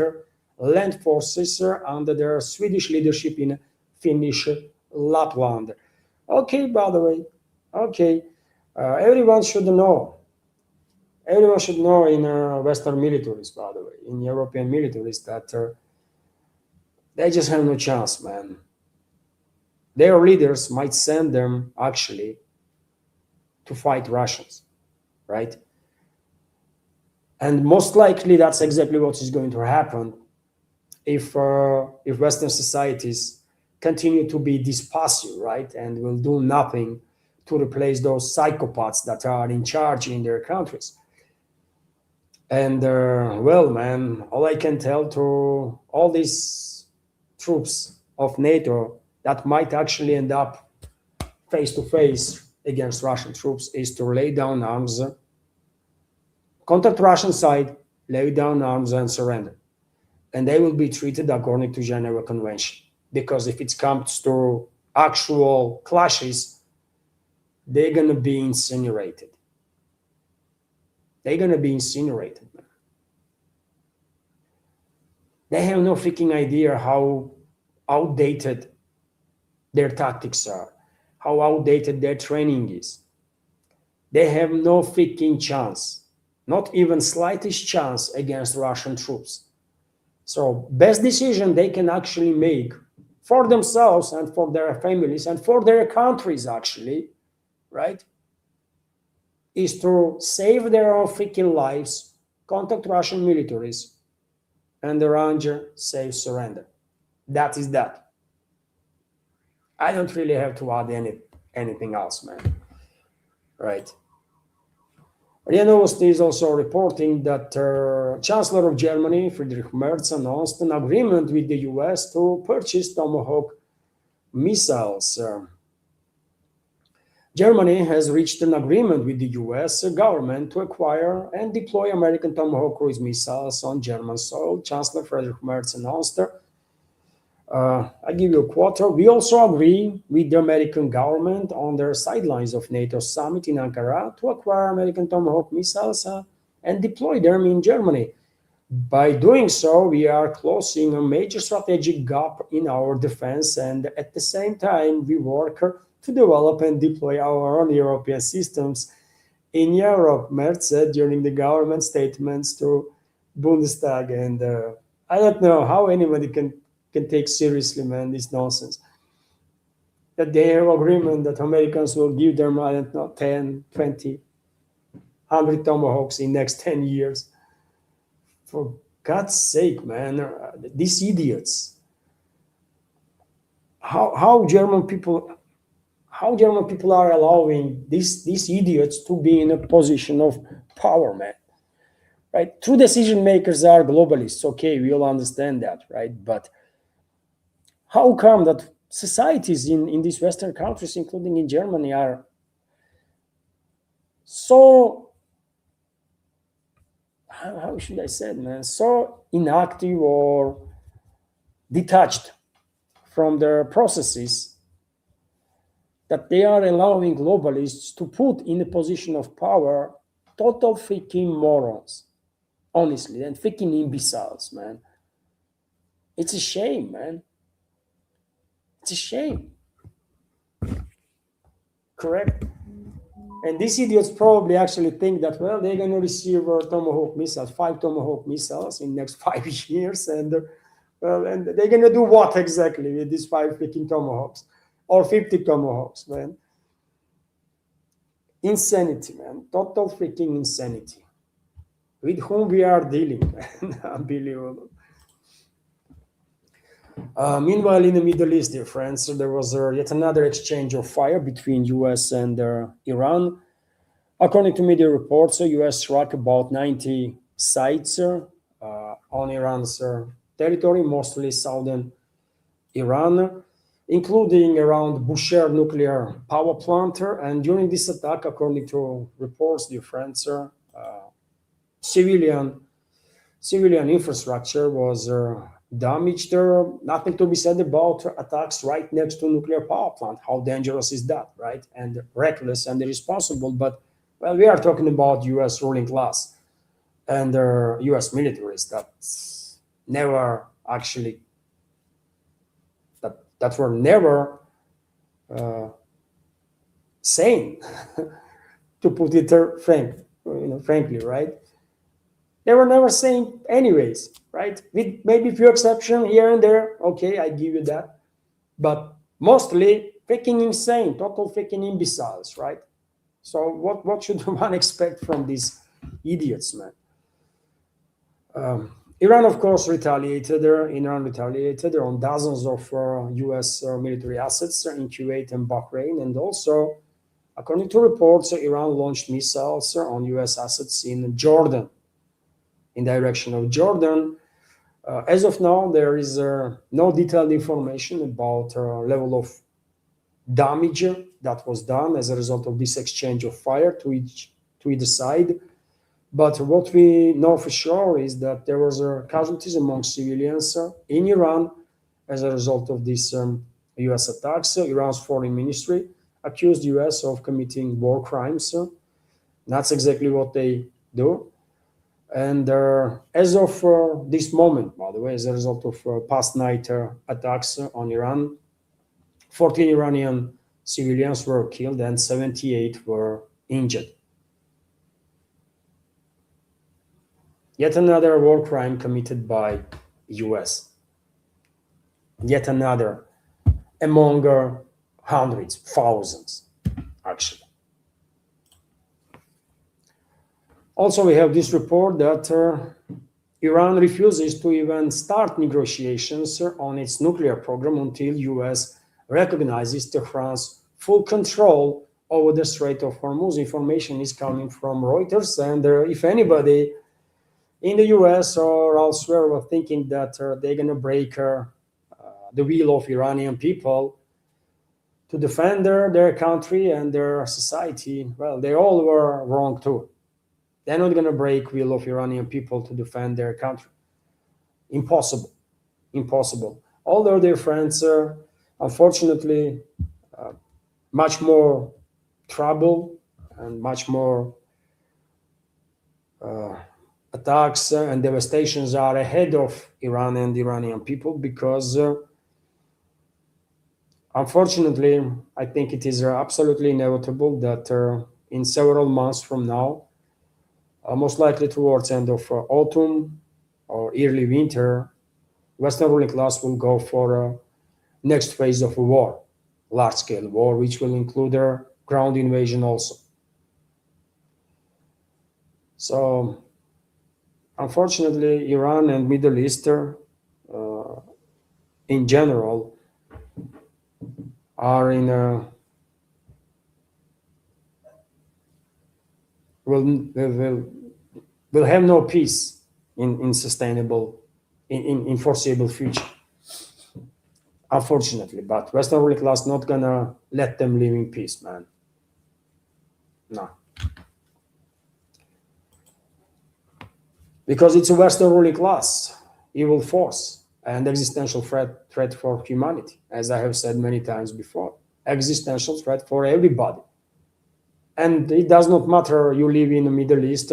land forces under their Swedish leadership in Finnish Lapland. Okay, by the way, okay, everyone should know. Everyone should know in Western militaries, by the way, in European militaries, that they just have no chance, man. Their leaders might send them actually to fight Russians, right? And most likely that's exactly what is going to happen if Western societies continue to be this passive, right, and will do nothing to replace those psychopaths that are in charge in their countries. And well, man, all I can tell to all these troops of NATO that might actually end up face to face against Russian troops is to lay down arms, contact Russian side, lay down arms and surrender. And they will be treated according to Geneva Convention. Because if it comes to actual clashes, they're going to be incinerated. They're going to be incinerated, man. They have no freaking idea how outdated their tactics are, how outdated their training is. They have no freaking chance, not even slightest chance against Russian troops. So best decision they can actually make for themselves and for their families and for their countries actually, right, is to save their own freaking lives, contact Russian militaries, and arrange safe surrender. That is that. I don't really have to add anything else, man. Right. RIA Novosti is also reporting that Chancellor of Germany, Friedrich Merz, announced an agreement with the US to purchase Tomahawk missiles. Germany has reached an agreement with the US government to acquire and deploy American Tomahawk cruise missiles on German soil, Chancellor Friedrich Merz announced. I give you a quote. We also agree with the American government on the sidelines of NATO summit in Ankara to acquire American Tomahawk missiles and deploy them in Germany. By doing so, we are closing a major strategic gap in our defense, and at the same time, we work to develop and deploy our own European systems in Europe, Merz said during the government statements to Bundestag. And I don't know how anybody can take seriously, man, this nonsense. That they have agreement that Americans will give them, I don't know, 10, 20, 100 Tomahawks in next 10 years. For God's sake, man, these idiots. How German people are allowing these idiots to be in a position of power, man. Right? True decision makers are globalists. Okay, we all understand that, right? But how come that societies in these Western countries, including in Germany, are so, how should I say it, man, so inactive or detached from their processes that they are allowing globalists to put in a position of power total freaking morons, honestly, and freaking imbeciles, man. It's a shame, man. It's a shame. Correct? And these idiots probably actually think that, well, they're going to receive Tomahawk missiles, 5 Tomahawk missiles in next 5 years. And, well, and they're going to do what exactly with these 5 freaking Tomahawks or 50 Tomahawks, man? Insanity, man. Total freaking insanity. With whom we are dealing, man. Unbelievable. Meanwhile, in the Middle East, dear friends, there was yet another exchange of fire between US and Iran. According to media reports, the US struck about 90 sites on Iran's territory, mostly southern Iran. including around Bushehr nuclear power plant. And during this attack, according to reports, dear friends, civilian infrastructure was damaged. Nothing to be said about attacks right next to nuclear power plant. How dangerous is that, right? And reckless and irresponsible. But well, we are talking about U.S. ruling class and U.S. militaries that's never actually that were never sane, to put it frankly, right? They were never sane anyways, right? With maybe a few exceptions here and there. Okay, I give you that. But mostly freaking insane, total freaking imbeciles, right? So what should one expect from these idiots, man? Iran, of course, retaliated. Iran retaliated on dozens of U.S. military assets in Kuwait and Bahrain, and also, according to reports, Iran launched missiles on U.S. assets in Jordan, in direction of Jordan. As of now, there is no detailed information about level of damage that was done as a result of this exchange of fire to either side. But what we know for sure is that there was casualties among civilians in Iran as a result of these U.S. attacks. Iran's foreign ministry accused U.S. of committing war crimes. That's exactly what they do. And as of this moment, by the way, as a result of past night attacks on Iran, 14 Iranian civilians were killed and 78 were injured. Yet another war crime committed by US. Yet another among hundreds, thousands, actually. Also, we have this report that Iran refuses to even start negotiations on its nuclear program until US recognizes Tehran's full control over the Strait of Hormuz. Information is coming from Reuters, and if anybody in the US or elsewhere were thinking that they're going to break the will of Iranian people to defend their country and their society, well, they all were wrong too. They're not going to break will of Iranian people to defend their country. Impossible. Although their friends, unfortunately, much more trouble and much more attacks and devastations are ahead of Iran and Iranian people because, unfortunately, I think it is absolutely inevitable that in several months from now, most likely towards end of autumn or early winter, Western ruling class will go for next phase of a war, large-scale war, which will include a ground invasion also. So, unfortunately, Iran and Middle East, in general, are in a will have no peace in sustainable, in foreseeable future. Unfortunately, but Western ruling class not gonna let them live in peace, man. No. Because it's a Western ruling class, evil force, and existential threat for humanity, as I have said many times before. Existential threat for everybody. And it does not matter you live in the Middle East,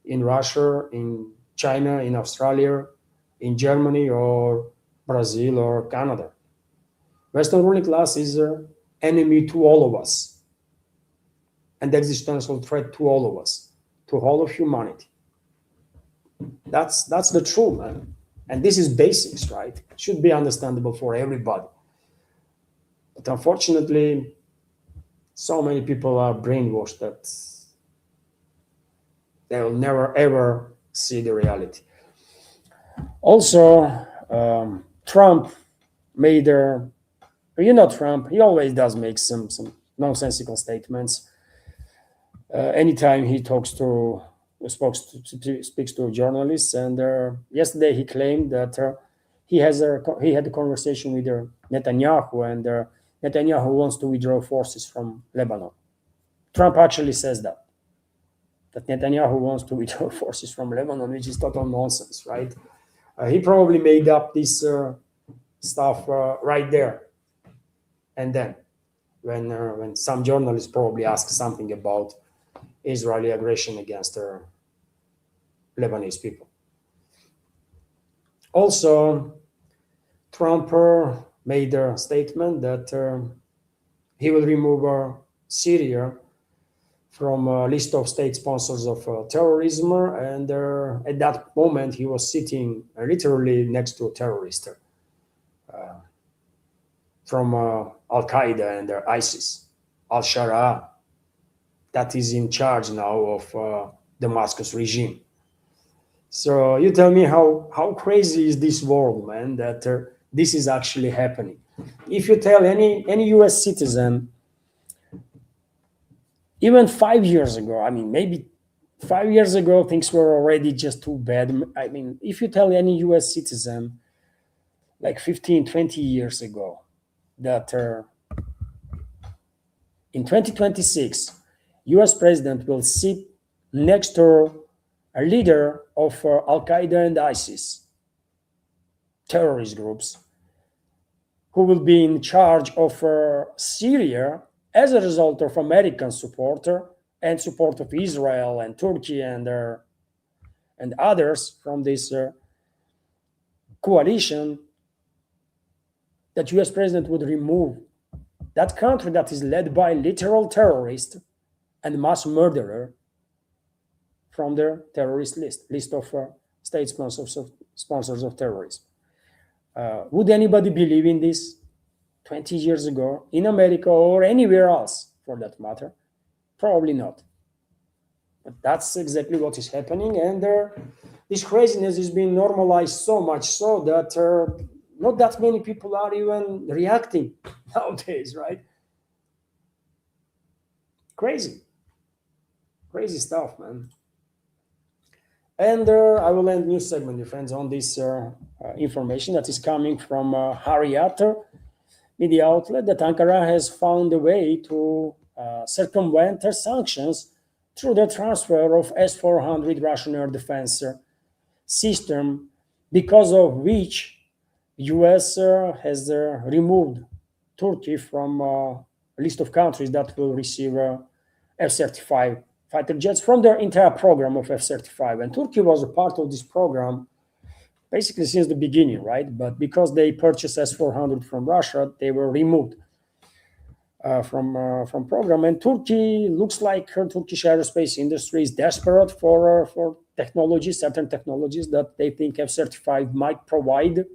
in Russia, in China, in Australia, in Germany, or Brazil, or Canada. Western ruling class is an enemy to all of us, and existential threat to all of us, to all of humanity. That's the truth, man. And this is basics, right? It should be understandable for everybody. But unfortunately, so many people are brainwashed that they will never ever see the reality. Also, Trump made Trump, he always does make some nonsensical statements. Anytime he speaks to journalists, and yesterday he claimed that he had a conversation with Netanyahu, and Netanyahu wants to withdraw forces from Lebanon. Trump actually says that Netanyahu wants to withdraw forces from Lebanon, which is total nonsense, right? He probably made up this stuff right there and then, when some journalists probably asked something about Israeli aggression against Lebanese people. Also, Trump made a statement that he will remove Syria from a list of state sponsors of terrorism, and at that moment he was sitting literally next to a terrorist from Al-Qaeda and ISIS, Al-Sharaa, that is in charge now of Damascus regime. So you tell me how crazy is this world, man, that this is actually happening. If you tell any US citizen, even 5 years ago, I mean, maybe 5 years ago, things were already just too bad. I mean, if you tell any US citizen, like 15, 20 years ago, that in 2026, US president will sit next to a leader of Al-Qaeda and ISIS, terrorist groups, who will be in charge of Syria as a result of American support and support of Israel and Turkey and others from this coalition, that US president would remove that country that is led by literal terrorist and mass murderer from their terrorist list of state sponsors of terrorism. Would anybody believe in this 20 years ago in America or anywhere else for that matter? Probably not. But that's exactly what is happening, and this craziness is being normalized so much so that not that many people are even reacting nowadays, right? Crazy stuff, man. And I will end news segment, dear friends, on this information that is coming from Harriet media outlet, that Ankara has found a way to circumvent their sanctions through the transfer of S-400 Russian air defense system, because of which US has removed Turkey from a list of countries that will receive F-35 fighter jets from their entire program of F-35. And Turkey was a part of this program basically since the beginning, right? But because they purchased S-400 from Russia, they were removed from program. And Turkey looks like Turkish aerospace industry is desperate for technologies, certain technologies that they think F-35 might provide,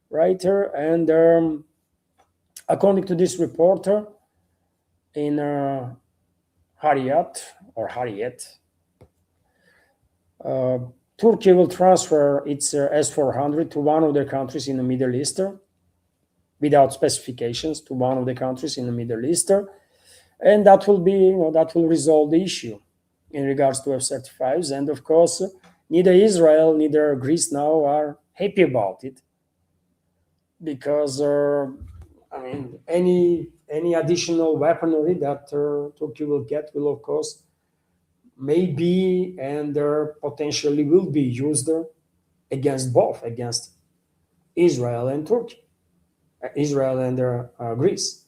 right? And according to this reporter in Harriet, Turkey will transfer its S-400 to one of the countries in the Middle East, without specifications, to one of the countries in the Middle East, and that will be, that will resolve the issue in regards to F-35s. And of course, neither Israel, neither Greece now are happy about it, because I mean, any additional weaponry that Turkey will get will, of course, maybe and potentially will be used against both, against Israel and Turkey, Israel and Greece.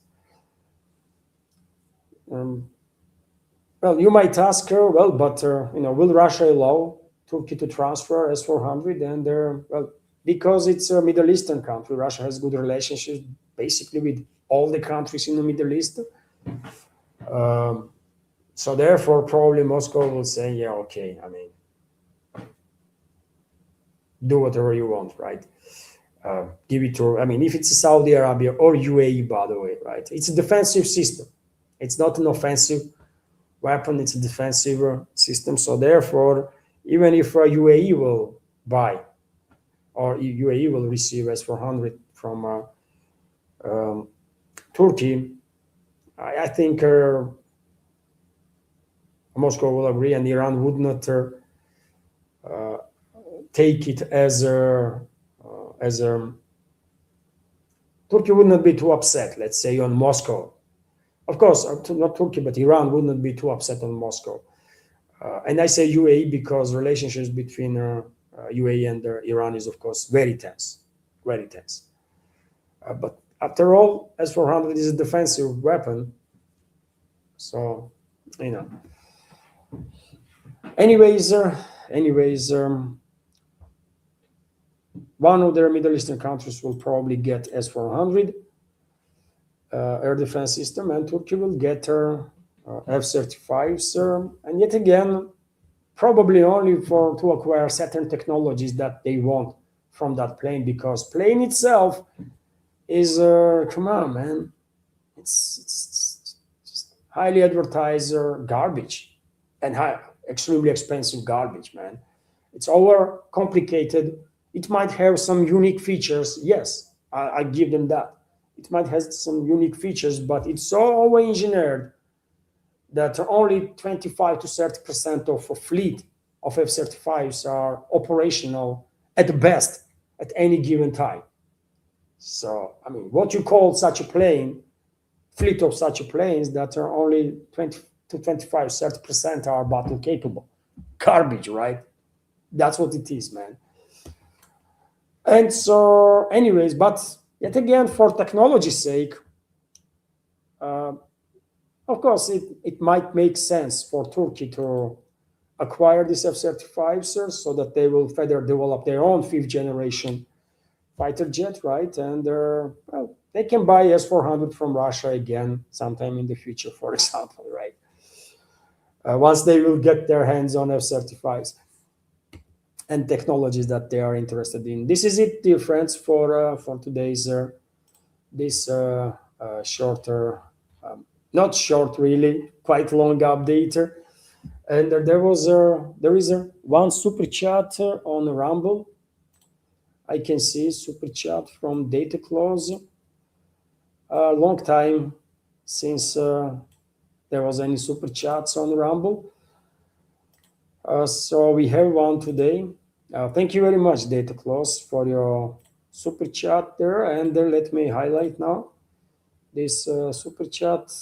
Well, you might ask, well, but will Russia allow Turkey to transfer S-400? And well, because it's a Middle Eastern country, Russia has good relationships basically with all the countries in the Middle East. So therefore, probably Moscow will say, yeah, okay, I mean, do whatever you want, right? Give it to, I mean, if it's Saudi Arabia or UAE, by the way, right? It's a defensive system. It's not an offensive weapon, it's a defensive system. So therefore, even if UAE will buy or UAE will receive S-400 from Turkey, I think Moscow will agree, and Iran would not take it as a Turkey would not be too upset, let's say, on Moscow. Of course, not Turkey, but Iran would not be too upset on Moscow. And I say UAE because relationships between UAE and Iran is, of course, very tense, very tense. But after all, S-400 is a defensive weapon. So, you know. Anyways, one of their Middle Eastern countries will probably get S-400 air defense system, and Turkey will get F-35s. And yet again, probably only to acquire certain technologies that they want from that plane, because plane itself is come on, man, it's just highly advertised garbage, and extremely expensive garbage, man. It's over complicated. It might have some unique features. Yes, I give them that. It might have some unique features, but it's so over engineered that only 25 to 30% of a fleet of F-35s are operational at best at any given time. So, I mean, what you call such a plane, fleet of such planes that are only 20 to 25, 30% are battle capable. Garbage, right? That's what it is, man. And so, anyways, but yet again, for technology's sake, of course, it might make sense for Turkey to acquire these F-35s so that they will further develop their own fifth generation fighter jet, right? And well, they can buy S-400 from Russia again sometime in the future, for example, right? Once they will get their hands on F-35s and technologies that they are interested in. This is it, dear friends, for today's this shorter, not short really, quite long update. And there is one super chat on Rumble. I can see super chat from Data Clause. A long time since there was any super chats on Rumble. So we have one today. Thank you very much, Data Clause, for your super chat there. And let me highlight now this super chat.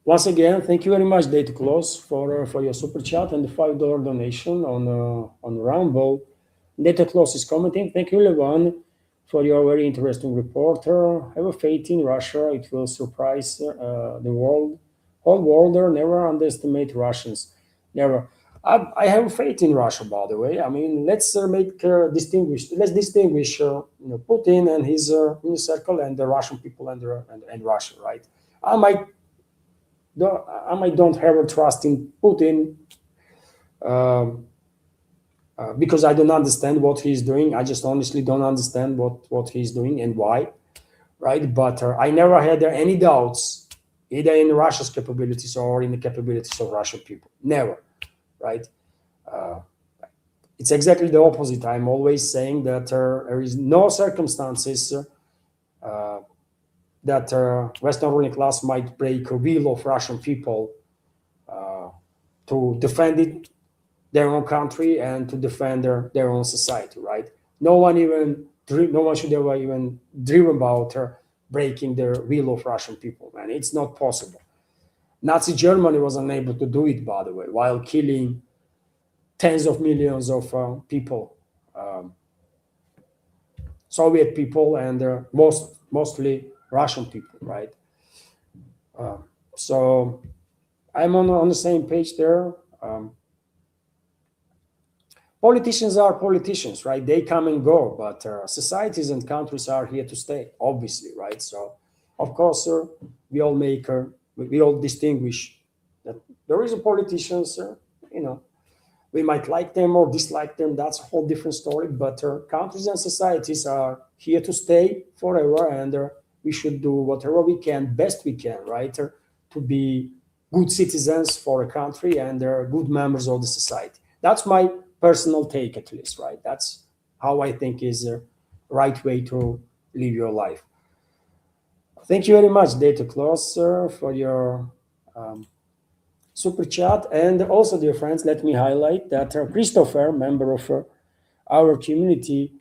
Once again, thank you very much, Data Clause, for your super chat and the $5 donation on Rumble. Data Clause is commenting. Thank you, Levan, for your very interesting report. Have a faith in Russia. It will surprise the world, whole world. Never underestimate Russians. Never. I have faith in Russia, by the way. I mean, let's distinguish. Let's distinguish, Putin and his inner circle and the Russian people and Russia, right? I might don't have a trust in Putin because I don't understand what he's doing. I just honestly don't understand what he's doing and why, right? But I never had any doubts either in Russia's capabilities or in the capabilities of Russian people. Never, right? It's exactly the opposite. I'm always saying that there is no circumstances that Western ruling class might break a will of Russian people to defend their own country and to defend their own society, right? No one should ever even dream about breaking the will of Russian people, man. It's not possible. Nazi Germany was unable to do it, by the way, while killing tens of millions of people, Soviet people, and mostly Russian people, right? So I'm on the same page there. Politicians are politicians, right? They come and go, but societies and countries are here to stay, obviously, right? So, of course, we all distinguish that there is a politicians, we might like them or dislike them. That's a whole different story. But countries and societies are here to stay forever, and we should do whatever we can, best we can, right, to be good citizens for a country and good members of the society. That's my personal take, at least, right? That's how I think is the right way to live your life. Thank you very much, Data Clause, for your super chat. And also, dear friends, let me highlight that Christopher, member of our community,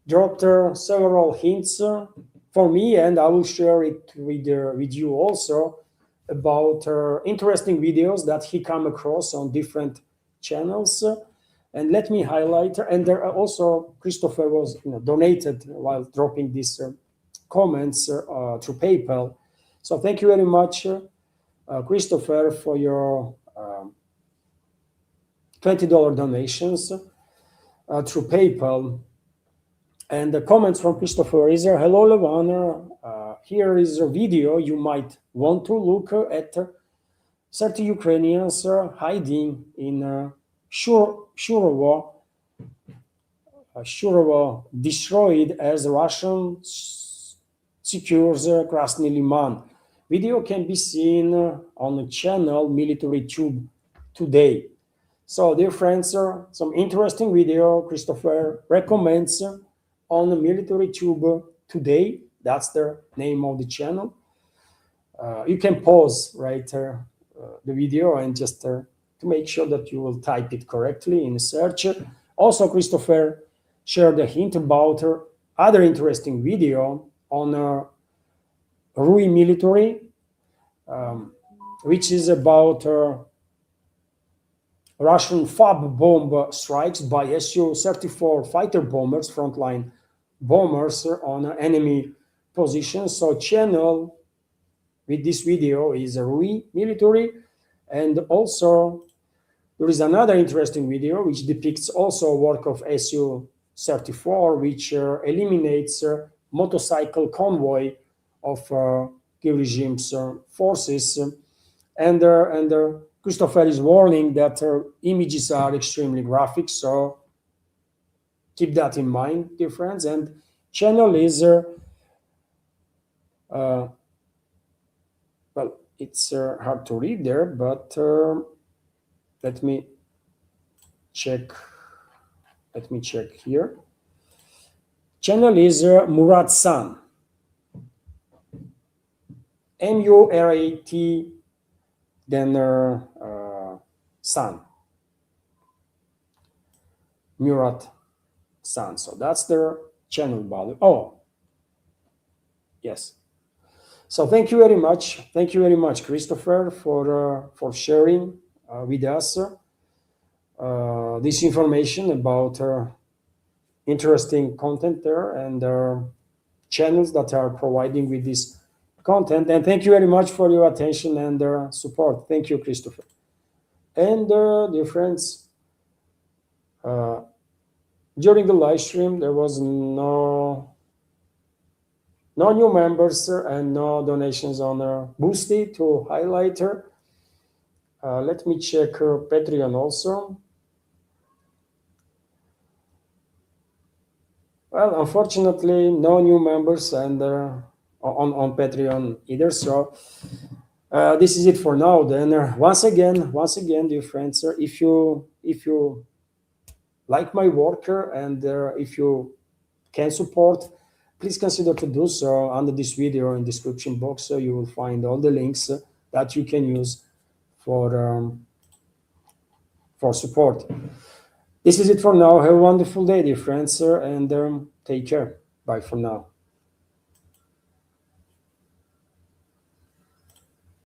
dropped several hints for me, and I will share it with you also, about interesting videos that he come across on different channels. And let me highlight, and there are also Christopher was donated while dropping these comments through PayPal. So thank you very much, Christopher, for your $20 donations through PayPal. And the comments from Christopher is, hello, Levan. Here is a video you might want to look at 30 Ukrainians hiding in Shurovo, destroyed as Russian secures Krasny Liman. Video can be seen on the channel Military Tube today. So, dear friends, some interesting video Christopher recommends on the Military Tube today. That's the name of the channel. You can pause right the video and just to make sure that you will type it correctly in search. Also, Christopher shared a hint about other interesting video on Rui military, which is about Russian FAB bomb strikes by Su-34 fighter bombers, frontline bombers on enemy positions. So channel with this video is Rui military. And also there is another interesting video which depicts also work of Su-34, which eliminates motorcycle convoy of Kiev regime's forces. And Christopher is warning that images are extremely graphic, so keep that in mind, dear friends. And channel is well, it's hard to read there, but let me check here. Channel is Murat San, Murat, then San, Murat San. So that's their channel value. Oh, yes. So thank you very much. Thank you very much, Christopher, for sharing with us this information about interesting content there and channels that are providing with this content. And thank you very much for your attention and support. Thank you, Christopher. And dear friends, during the live stream, there was no new members and no donations on Boosty to highlight her. Let me check her Patreon also. Well, unfortunately, no new members and on Patreon either. So this is it for now. Then once again, dear friends, if you like my work and if you can support, please consider to do so under this video in description box. So you will find all the links that you can use for support. This is it for now. Have a wonderful day, dear friends, and take care. Bye for now.